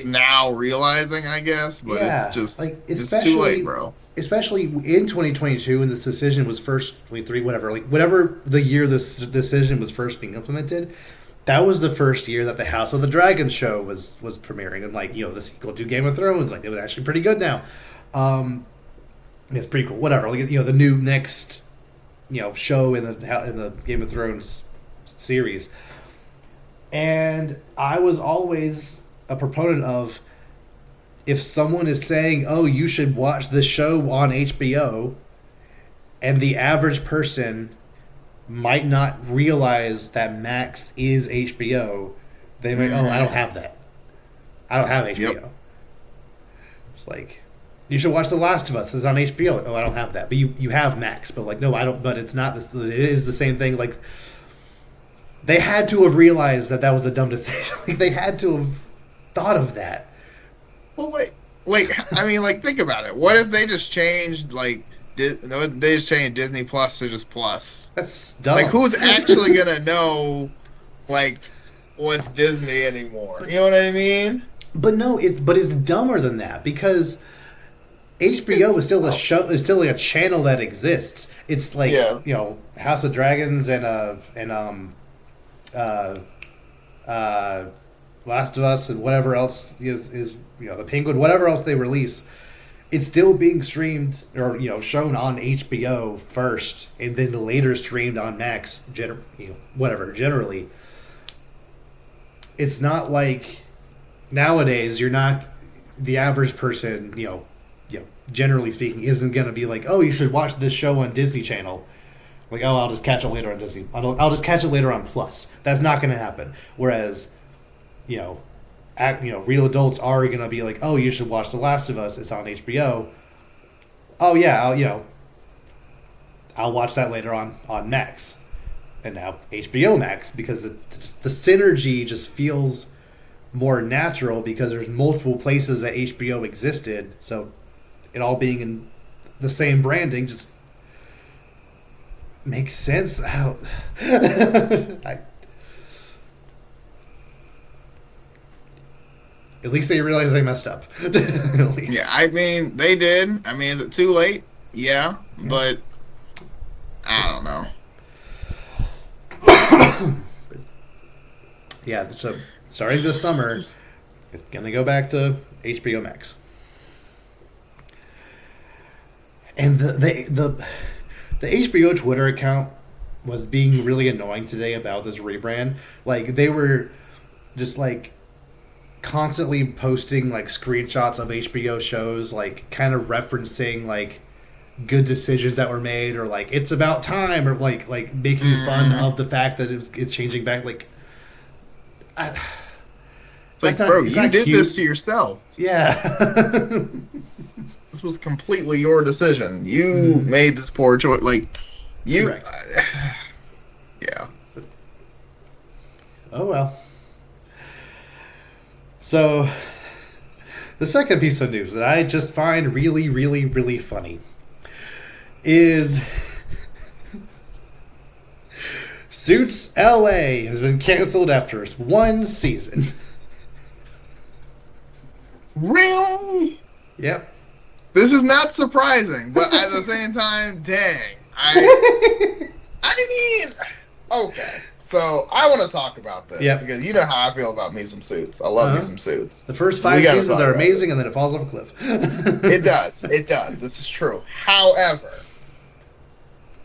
now realizing, I guess, but Yeah, like it's too late, bro. especially in 2022 when this decision was first 23 whatever whatever the year this decision was first being implemented. That was the first year that the House of the Dragon show was premiering, and the sequel to Game of Thrones, like it was actually pretty good now. Um, it's pretty cool. Whatever, the new next show in the Game of Thrones series, and I was always a proponent of, if someone is saying, "Oh, you should watch this show on HBO," and the average person might not realize that Max is HBO, they might, "Oh, I don't have that. I don't have HBO." Yep. It's like, you should watch The Last of Us. It's on HBO. Oh, I don't have that. But you have Max. But no, I don't. But it's not this. It is the same thing. Like, they had to have realized that was a dumb decision. Like, they had to have thought of that. Well, I mean, think about it. What if they just changed they just changed Disney Plus to just Plus? That's dumb. Like, who's actually gonna know what's Disney anymore? You know what I mean? But no, it's dumber than that, because HBO is still a show, is still a channel that exists. It's like House of Dragons and Last of Us and whatever else is the Penguin, whatever else they release. It's still being streamed or shown on HBO first, and then later streamed on Max. Generally, it's not like nowadays. You're not, the average person. Generally speaking, isn't going to be like, "Oh, you should watch this show on Disney Channel." Like, "Oh, I'll just catch it later on Disney. I'll just catch it later on Plus." That's not going to happen. Whereas, real adults are going to be like, "Oh, you should watch The Last of Us. It's on HBO." Oh yeah, I'll watch that later on Max, and now HBO Max, because the synergy just feels more natural because there's multiple places that HBO existed. So it all being in the same branding just makes sense. At least they realized they messed up. At least. Yeah, I mean, they did. I mean, is it too late? Yeah, but I don't know. Yeah, so starting this summer, it's going to go back to HBO Max. And the HBO Twitter account was being really annoying today about this rebrand. Like, they were just constantly posting screenshots of HBO shows, kind of referencing good decisions that were made, or it's about time, or making fun of the fact that it's changing back. It's bro, you did this to yourself. Yeah. This was completely your decision. You made this poor choice. Yeah. Oh well. So, the second piece of news that I just find really, really, really funny is Suits LA has been canceled after its one season. Really? Yep. This is not surprising, but at the same time, dang. I mean, okay. So I want to talk about this because you know how I feel about me some Suits. I love me some Suits. The first 5 seasons are amazing, and then it falls off a cliff. It does. This is true. However,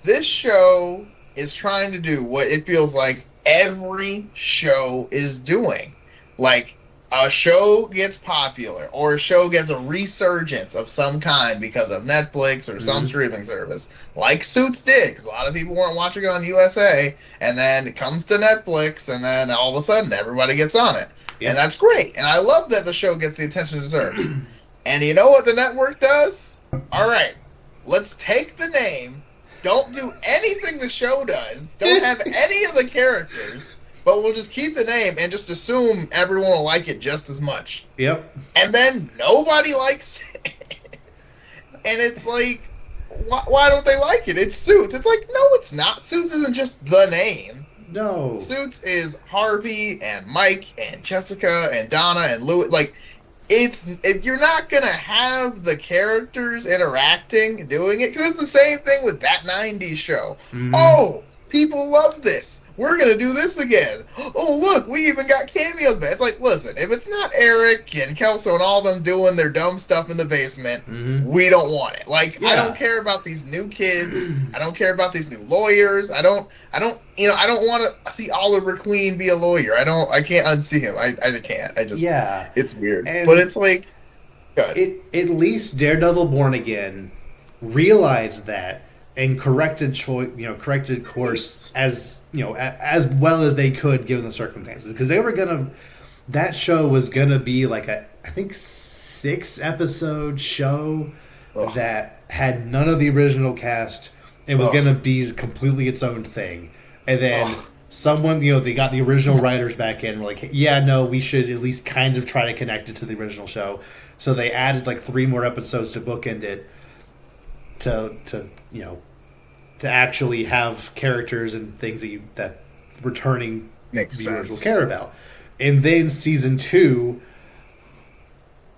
This show is trying to do what it feels like every show is doing. Like a show gets popular or a show gets a resurgence of some kind because of Netflix or some Mm-hmm. streaming service, like Suits did, because a lot of people weren't watching it on USA, and then it comes to Netflix, and then all of a sudden everybody gets on it. And Yep. that's great. And I love that the show gets the attention it deserves. And you know what the network does? All right, let's take the name. Don't do anything the show does. Don't have any of the characters, but we'll just keep the name and just assume everyone will like it just as much. Yep. And then nobody likes it. And it's like, why don't they like it? It's Suits. It's like, no, it's not. Suits isn't just the name. No. Suits is Harvey and Mike and Jessica and Donna and Louis. Like, it's if you're not gonna have the characters interacting doing it, because it's the same thing with that 90s show. Mm-hmm. Oh, people love this, we're gonna do this again. Oh, look, we even got cameos back. It's like, listen, if it's not Eric and Kelso and all of them doing their dumb stuff in the basement, Mm-hmm. we don't want it. Like, I don't Yeah. care about these new kids. I don't care about these new lawyers. I don't want to see Oliver Queen be a lawyer. I can't unsee him. I can't. I just, Yeah. it's weird. But And it's like, good. at least Daredevil Born Again realized that and corrected course as as well as they could given the circumstances, because they were gonna that show was gonna be like a, I think, 6 episode show Ugh. that had none of the original cast. It was Ugh. gonna be completely its own thing, and then Ugh. someone, they got the original writers back in and were like, yeah, no, we should at least kind of try to connect it to the original show. So they added like 3 more episodes to bookend it, to actually have characters and things that returning Makes viewers will sense. care about. And then season 2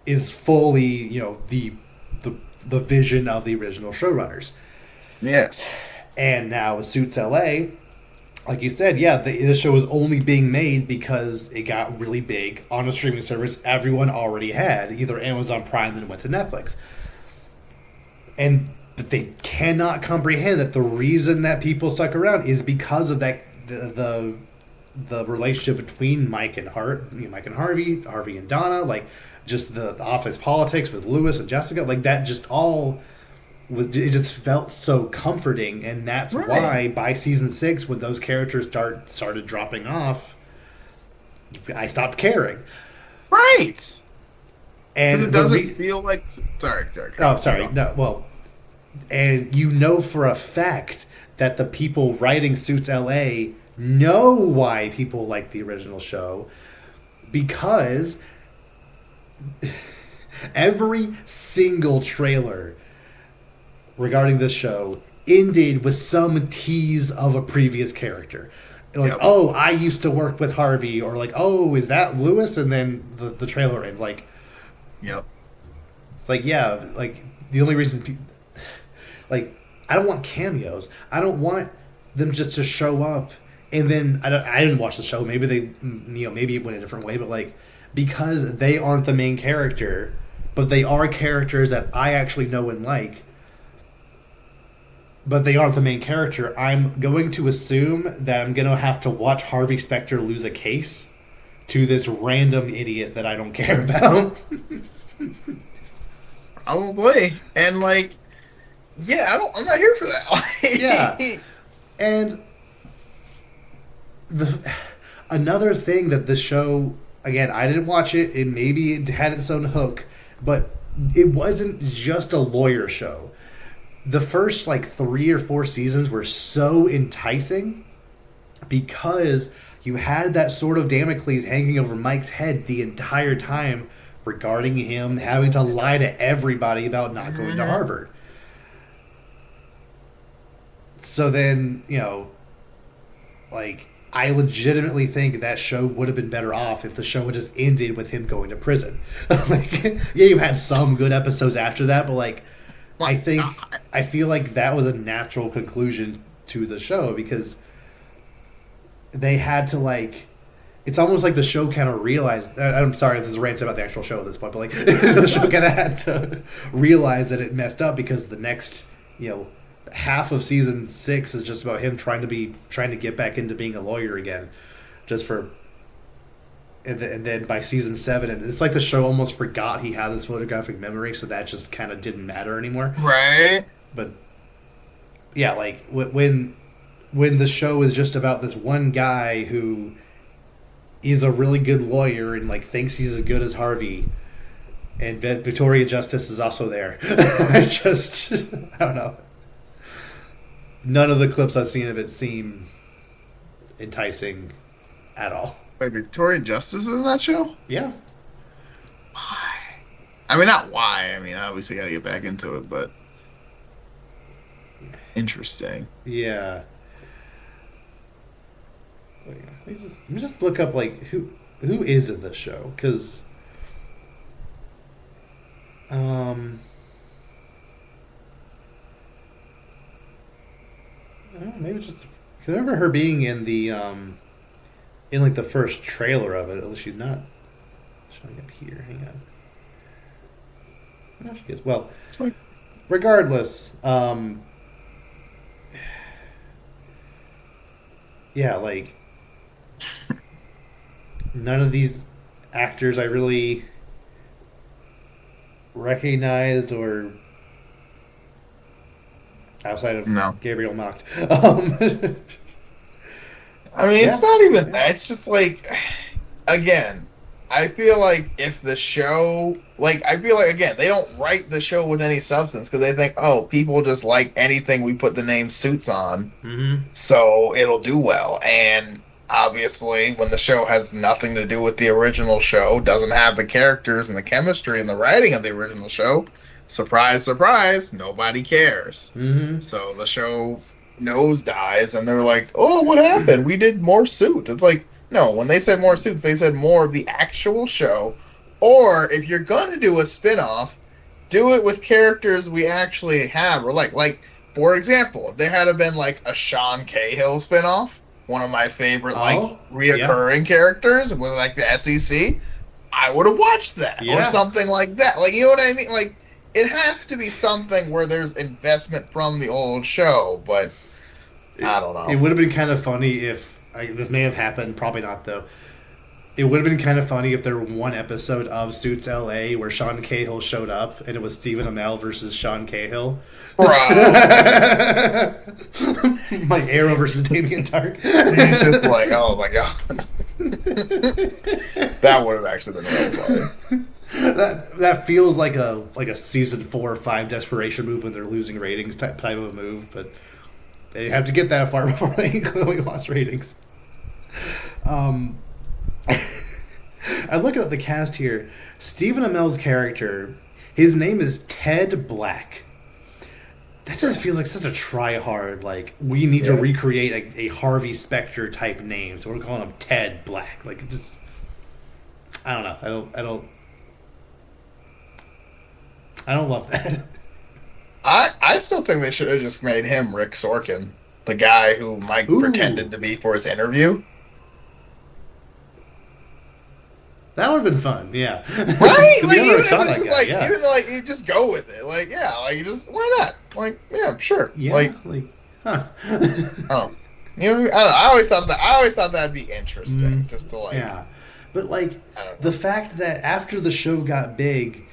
is fully, the vision of the original showrunners. Yes. And now with Suits LA, like you said, yeah, the show was only being made because it got really big on a streaming service everyone already had, either Amazon Prime, then went to Netflix. And but they cannot comprehend that the reason that people stuck around is because of that the relationship between Mike and Mike and Harvey and Donna, like just the office politics with Lewis and Jessica, like that just all it just felt so comforting, and that's Right. why by season 6, when those characters started dropping off, I stopped caring. Right. And Because it doesn't feel like. Sorry. oh, sorry, no, well, and for a fact that the people writing Suits LA know why people like the original show, because every single trailer regarding this show ended with some tease of a previous character. Like, Yep. oh, I used to work with Harvey, or like, oh, is that Lewis? And then the trailer ends. Like, Yep. it's like, yeah, like the only reason, like, I don't want cameos. I don't want them just to show up and then I didn't watch the show. Maybe maybe it went a different way, but like, because they aren't the main character, but they are characters that I actually know and like, but they aren't the main character, I'm going to assume that I'm going to have to watch Harvey Specter lose a case to this random idiot that I don't care about. Probably. And like, yeah, I'm not here for that. Yeah. And another thing that the show, again, I didn't watch it, and maybe it had its own hook, but it wasn't just a lawyer show. The first like 3 or 4 seasons were so enticing because you had that sort of Damocles hanging over Mike's head the entire time regarding him having to lie to everybody about not going to Harvard. So then, like, I legitimately think that show would have been better off if the show had just ended with him going to prison. Like, yeah, you had some good episodes after that, but like, I feel like that was a natural conclusion to the show because they had to, like, it's almost like the show kind of realized. I'm sorry, this is a rant about the actual show at this point, but like, the show kind of had to realize that it messed up because the next, half of season 6 is just about him trying to get back into being a lawyer again, just for. And then by season 7, and it's like the show almost forgot he had this photographic memory, so that just kind of didn't matter anymore. Right. But yeah, like when the show is just about this one guy who is a really good lawyer and like thinks he's as good as Harvey, and Victoria Justice is also there. I don't know. None of the clips I've seen of it seem enticing at all. Wait, Victoria Justice is in that show? Yeah. Why? I mean, not why. I mean, obviously, got to get back into it, but interesting. Yeah. Let me just look up like who is in this show, because I don't know, maybe it's just, 'cause I remember her being in the in like the first trailer of it. Although she's not showing up here. Hang on. No, she is. Well, Like, regardless, yeah, like none of these actors I really recognized, or outside of no. Gabriel Macht. I mean, Yeah. it's not even that. It's just like, again, I feel like if the show, like, I feel like, again, they don't write the show with any substance because they think, oh, people just like anything we put the name Suits on, so it'll do well. And obviously, when the show has nothing to do with the original show, doesn't have the characters and the chemistry and the writing of the original show, surprise, surprise, nobody cares. So the show nosedives, and they're like, "Oh, what happened? We did more Suits." It's like, no, when they said more Suits, they said more of the actual show. Or if you're going to do a spin-off, do it with characters we actually have, or like for example, if there had been like a Sean Cahill spin-off, one of my favorite reoccurring characters with like the SEC, I would have watched that, or something like that. Like, you know what I mean? Like, it has to be something where there's investment from the old show, but I don't know. It would have been kind of funny if this may have happened. Probably not, though. It would have been kind of funny if there were one episode of Suits LA where Sean Cahill showed up and it was Stephen Amell versus Sean Cahill. Right. Like Arrow versus Damien Dark. He's just like, oh my god. That would have actually been really funny. That feels like a season 4 or 5 desperation move when they're losing ratings type of move, but they have to get that far before they clearly lost ratings. I'm looking at the cast here. Stephen Amell's character, his name is Ted Black. That just feels like such a try-hard, like, we need to recreate a Harvey Specter type name, so we're calling him Ted Black. Like, just, I don't know. I don't love that. I still think they should have just made him Rick Sorkin, the guy who Mike pretended to be for his interview. That would have been fun, yeah. Right? Like, even yeah. you just go with it. Like, yeah, like, you just, why not? Like, yeah, sure. Yeah, like huh. Oh. You know what I mean? I don't know. I always thought that'd be interesting, just to, like... Yeah. But, like, the fact that after the show got big,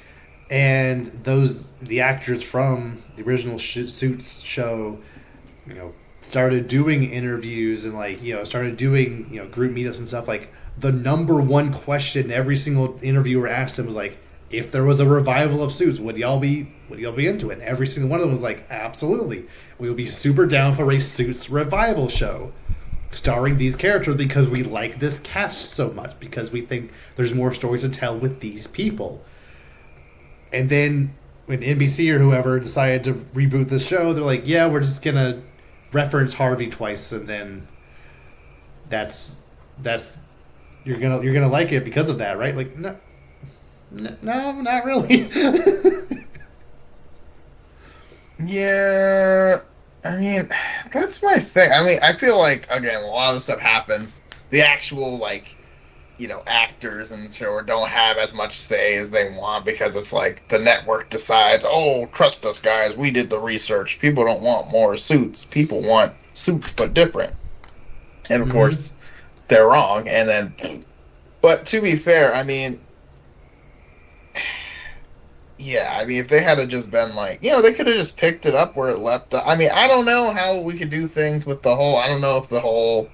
and the actors from the original Suits show, you know, started doing interviews and, like, you know, started doing, you know, group meetups and stuff, like, the number one question every single interviewer asked him was like, if there was a revival of Suits, would y'all be into it? And every single one of them was like, absolutely. We would be super down for a Suits revival show starring these characters because we like this cast so much, because we think there's more stories to tell with these people. And then when NBC or whoever decided to reboot the show, they're like, yeah, we're just gonna reference Harvey twice, and then that's you're gonna like it because of that, right? Like, no, not really. Yeah, I mean, that's my thing. I mean, I feel like, again, a lot of stuff happens. The actual, like, actors and show don't have as much say as they want because it's like the network decides, oh, trust us, guys, we did the research. People don't want more suits. People want suits, but different. And of Mm-hmm. course, they're wrong. And then, but to be fair, I mean, yeah, I mean, if they had just been like, they could have just picked it up where it left. I mean, I don't know how we could do things with the whole. I don't know if the whole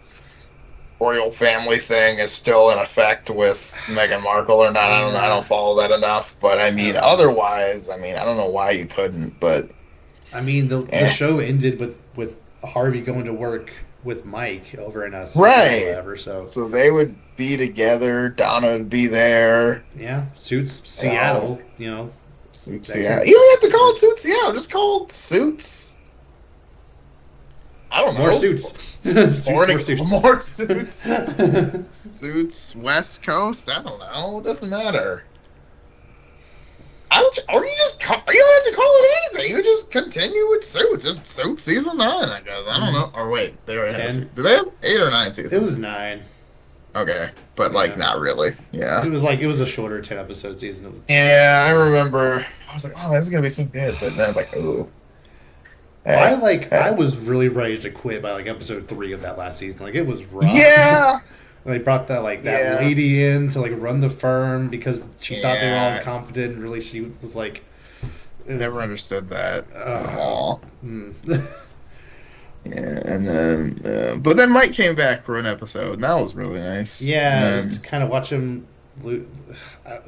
royal family thing is still in effect with Meghan Markle or not. I don't know. I don't Yeah, follow that enough. But I I mean, don't know. otherwise, I mean, I don't know why you couldn't. But I mean, the eh. show ended with Harvey going to work with Mike over in Seattle or Right. whatever. So So they would be together. Donna would be there. yeah, suits You know, Seattle. Suits That Seattle. could You don't have to call work. it Suits Seattle. Just call it Suits. I don't More know. suits. More Morning, suits. more suits. Suits West Coast. I don't know. It doesn't matter. I don't, or you just call, you don't have to call it anything. You just continue with Suits. Just Suits season 9, I guess. I don't Mm, know. Or wait, they already had a 10. season. Do they have 8 or 9 It was seasons? 9. Okay, but like Yeah. not really. It Yeah. was like it was a shorter 10 episode season. It was Yeah, I 9. remember. I was like, oh, this is gonna be so good, but then I was like, oh, I hey, like I hey. was really ready to quit by like episode 3 of that last season. Like it was rough. Yeah, They brought that yeah, lady in to like run the firm because she thought they were all yeah. incompetent and really she was like it Never was understood that at uh, all. mm. Yeah, and then, but then Mike came back for an episode, and that was really nice. And Yeah, just then, kind of watch him I-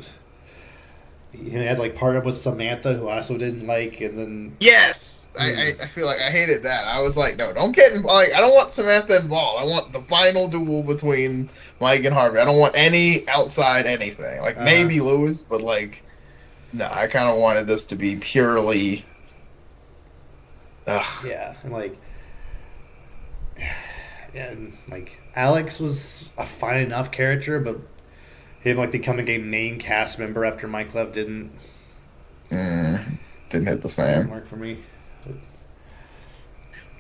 he had like part up with Samantha who I also didn't like and then yes, mm, I feel like I hated that. I was like, no, don't get involved. Like, I don't want Samantha involved. I want the final duel between Mike and Harvey. I don't want any outside anything. Like uh maybe Lewis, but like, no, I kind of wanted this to be purely. Ugh. yeah, and like Alex was a fine enough character, but him like becoming a main cast member after Mike left Didn't hit the didn't same. work for me. But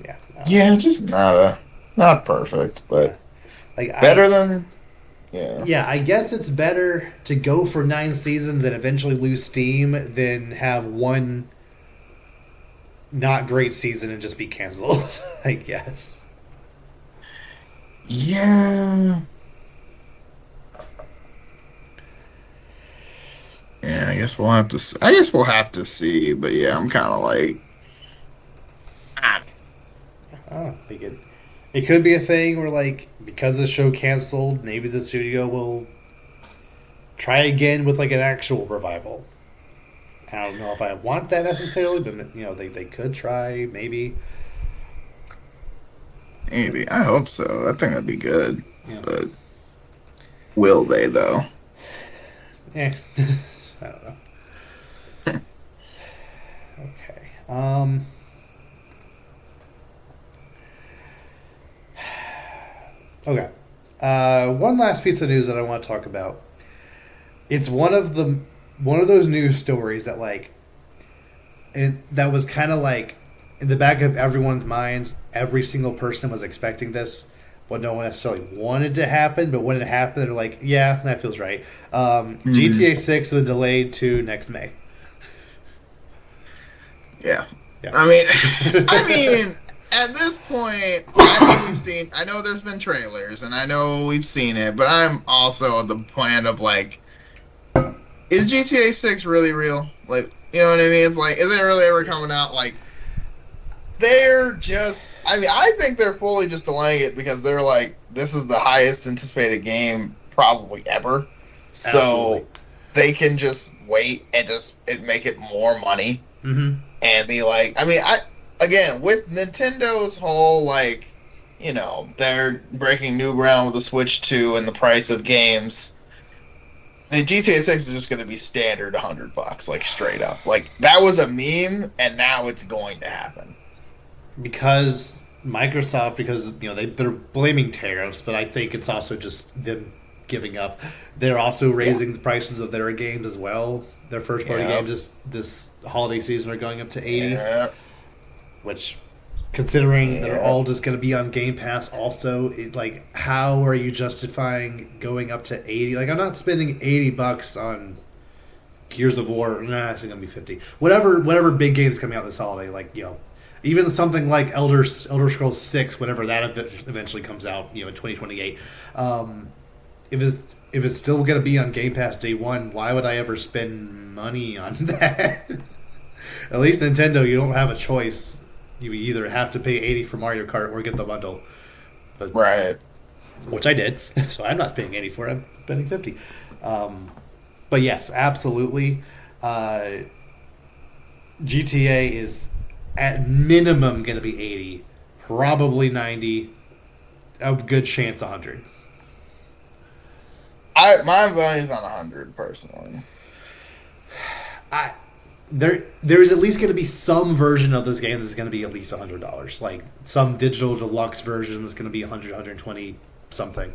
yeah, Yeah, just not perfect, yeah. but Like better than yeah. I guess it's better to go for 9 seasons and eventually lose steam than have one not great season and just be canceled. I guess. Yeah. Yeah, I guess we'll have to. I guess we'll have to see. But yeah, I'm kind of like, ah, I don't know. Like it could be a thing where like because the show canceled, maybe the studio will try again with like an actual revival. I don't know if I want that necessarily, but they could try maybe. But maybe. I hope so. I think that'd be good. yeah, But will they though? eh, I don't know. Okay. Okay. One last piece of news that I want to talk about. It's one of those news stories that that was kind of like in the back of everyone's minds. Every single person was expecting this, but no one necessarily wanted to happen. But when it happened, they're like, "Yeah, that feels right." Hmm. GTA 6 has been delayed to next May. Yeah. Yeah. I mean, I mean, at this point, I know we've seen. I know there's been trailers, and I know we've seen it. But I'm also on the plan of like, is GTA 6 really real? Like, you know what I mean? It's like, is it really ever coming out? Like, they're just. I mean, I think they're fully just delaying it because they're like, this is the highest anticipated game probably ever, Absolutely. so they can just wait and just make it more money Mm-hmm. and be like, I mean, I again with Nintendo's whole like, they're breaking new ground with the Switch 2 and the price of games. The GTA 6 is just going to be standard $100, like straight up. Like that was a meme, and now it's going to happen. Because Microsoft, because they're blaming tariffs, but I think it's also just them giving up. They're also Yeah, raising the prices of their games as well. Their first party yeah, games this holiday season are going up to 80, yeah. which Considering they're Yeah. all just going to be on Game Pass, also, like, how are you justifying going up to 80? Like, I'm not spending $80 on Gears of War. Nah, it's gonna be 50. Whatever big games coming out this holiday, like even something like Elder Scrolls 6, whenever that eventually comes out, in 2028. Um, if it's still gonna be on Game Pass day one, why would I ever spend money on that? At least Nintendo, you don't have a choice. You either have to pay 80 for Mario Kart or get the bundle, but Right. which I did. So I'm not paying 80 for it. I'm spending 50. Um, but yes, absolutely. Uh, GTA is at minimum going to be 80, probably 90, a good chance 100. My value's on 100 personally. I there is at least going to be some version of this game that's going to be at least $100. Like some digital deluxe version that's going to be 100, 120 something.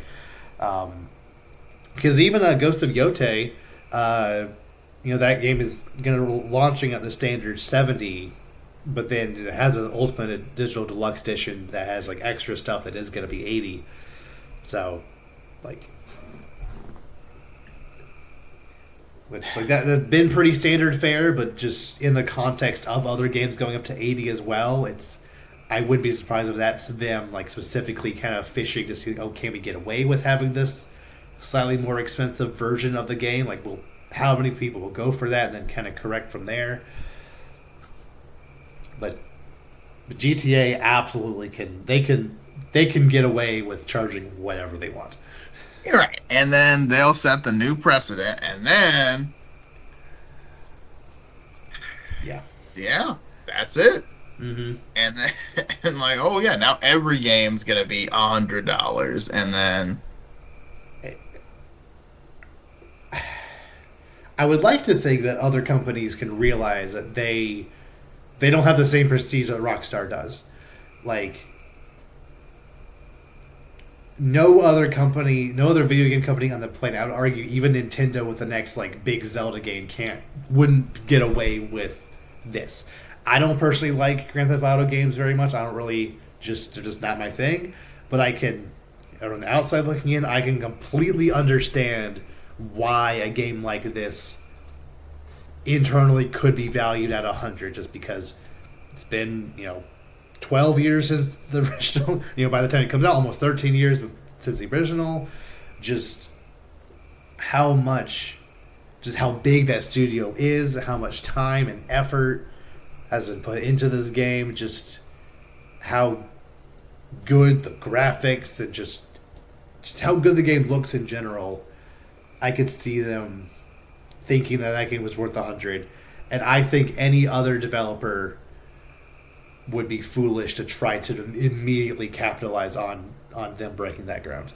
Because even Ghost of Yote, that game is going to launching at the standard 70, but then it has an ultimate digital deluxe edition that has like extra stuff that is going to be 80. So, like, which like that's been pretty standard fare, but just in the context of other games going up to 80 as well, I wouldn't be surprised if that's them like specifically kind of fishing to see, oh, can we get away with having this slightly more expensive version of the game? Like, well, how many people will go for that, and then kind of correct from there. But GTA absolutely can. They can get away with charging whatever they want. You're right. And then they'll set the new precedent, and then Yeah. yeah, that's it. Mm-hmm. And then and like, oh yeah, now every game's gonna be $100, and then I would like to think that other companies can realize that they don't have the same prestige that Rockstar does. Like, no other company, no other video game company on the planet, I would argue even Nintendo with the next like big Zelda game wouldn't get away with this. I don't personally like Grand Theft Auto games very much. I don't really they're just not my thing. But on the outside looking in, I can completely understand why a game like this internally could be valued at 100, just because it's been 12 years since the original. By the time it comes out, almost 13 years since the original. Just how big that studio is, how much time and effort has been put into this game, just how good the graphics and just how good the game looks in general. I could see them thinking that game was worth 100, and I think any other developer would be foolish to try to immediately capitalize on them breaking that ground.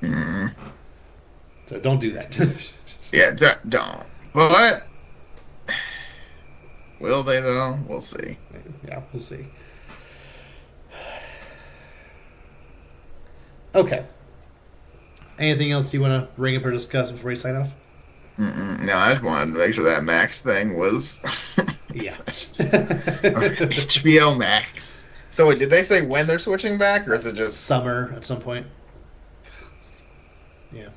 mm, So don't do that. yeah, don't. But will they though? We'll see. Yeah, we'll see. Okay. Anything else you want to bring up or discuss before we sign off? No, I just wanted to make sure that Max thing was Yeah. HBO Max. So wait, did they say when they're switching back, or is it just summer at some point? Yeah.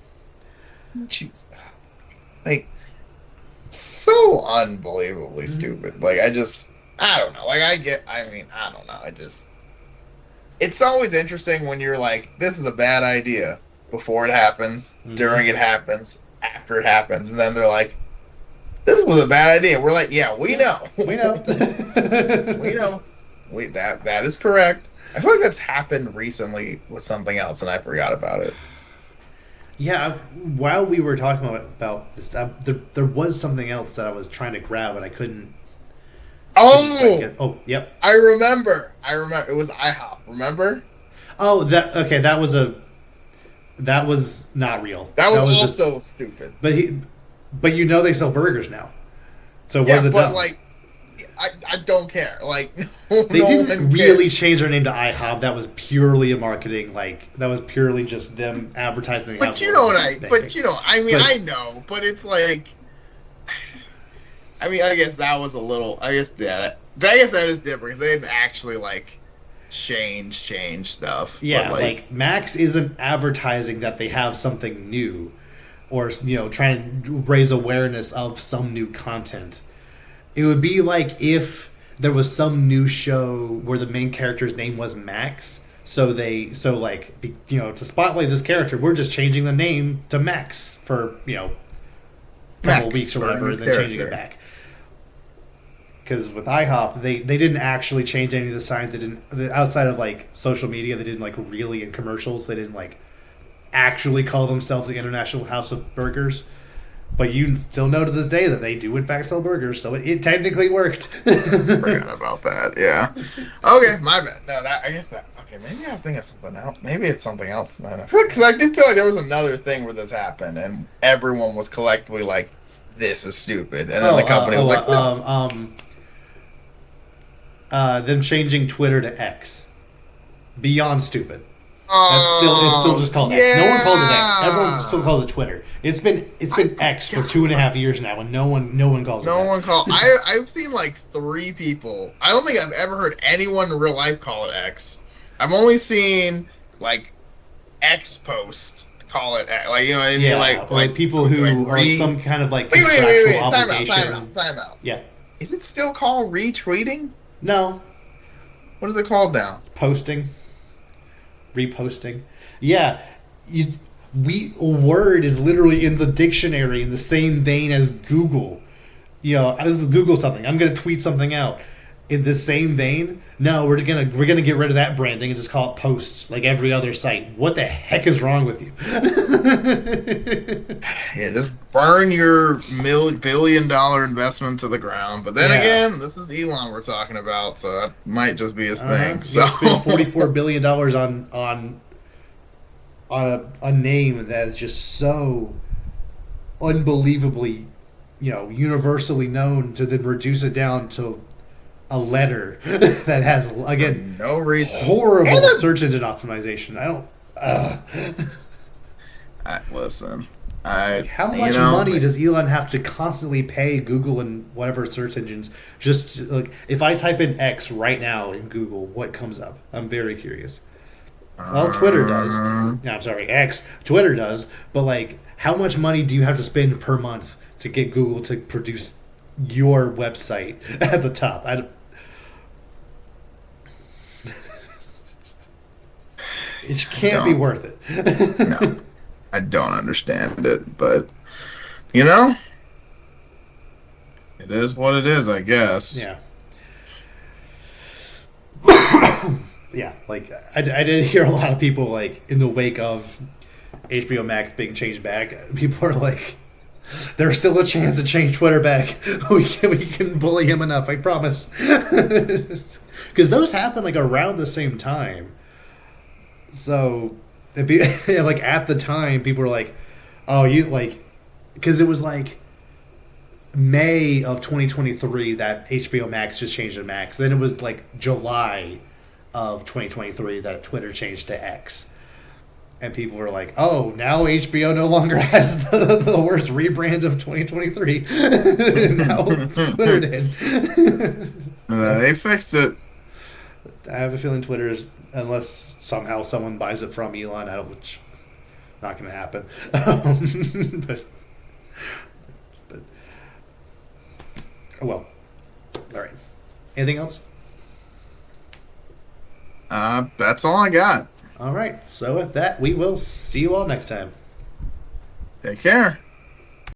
Like, so unbelievably stupid. Like, I don't know. Like, I don't know. It's always interesting when you're like, this is a bad idea before it happens, during it happens, after it happens, and then they're like, this was a bad idea. We're like, yeah, we know. We know. We know. That is correct. I feel like that's happened recently with something else, and I forgot about it. Yeah, while we were talking about this, there was something else that I was trying to grab, and I couldn't. Oh, yep. I remember. It was IHOP. Remember? Oh, that was not real. That was also just stupid. But they sell burgers now, so Yeah, was it but dumb? like, I don't care. Like, They didn't really change their name to IHOP. That was purely a marketing. Like, that was purely just them advertising. But you know what I mean, I know, but it's like, I mean, I guess that was a little. I guess that is different because they didn't actually like change stuff. But Yeah, like Max isn't advertising that they have something new, or trying to raise awareness of some new content. It would be like if there was some new show where the main character's name was Max. To spotlight this character, we're just changing the name to Max for a couple of Max weeks or for a whatever, new and then changing it character. back. Because with IHOP, they didn't actually change any of the signs. They didn't, outside of like social media. They didn't like really in commercials. They didn't like actually call themselves the International House of Burgers. But you still know to this day that they do in fact sell burgers, so it technically worked. Forgot about that. Yeah. Okay, my bad. No, I guess that. Okay, maybe I was thinking of something else. Maybe it's something else. Because I do feel like there was another thing where this happened, and everyone was collectively like, "This is stupid," and then the company was like, "No." Them changing Twitter to X. Beyond stupid. It's still Oh, just called X. No one calls it X. Everyone still calls it Twitter. It's been X for 2.5 years now, and no one calls it. No one call. I've seen like 3 people. I don't think I've ever heard anyone in real life call it X. I've only seen like X post call it X. Like, you know what I mean? Yeah, like people who are like some kind of like contractual wait. obligation. Time out. Yeah. Is it still called retweeting? No. What is it called now? Posting. Reposting. Yeah. Word is literally in the dictionary in the same vein as Google. This is Google something. I'm gonna tweet something out. In the same vein, no, we're gonna get rid of that branding and just call it post like every other site. What the heck is wrong with you? Yeah, just burn your $1 billion investment to the ground. But then again, this is Elon we're talking about, so that might just be his thing. So spend $44 billion on a name that is just so unbelievably, universally known, to then reduce it down to a letter that has, again, no reason. Horrible search engine optimization. Listen. How much money does Elon have to constantly pay Google and whatever search engines? Just like, if I type in X right now in Google, what comes up? I'm very curious. Well, Twitter does. No, I'm sorry, X. Twitter does. But like, how much money do you have to spend per month to get Google to produce your website at the top? It can't be worth it. No, I don't understand it, but it is what it is, I guess. Yeah. Yeah, like I did hear a lot of people, like, in the wake of HBO Max being changed back, people are like, there's still a chance to change Twitter back. We can bully him enough, I promise. Because those happen like around the same time. So, like, at the time, people were like, "Oh, you like," because it was like May of 2023 that HBO Max just changed to Max. Then it was like July of 2023 that Twitter changed to X, and people were like, "Oh, now HBO no longer has the worst rebrand of 2023." Now Twitter did. They fixed it. I have a feeling Twitter is, unless somehow someone buys it from Elon, which not going to happen. But well, all right. Anything else? That's all I got. All right. So with that, we will see you all next time. Take care.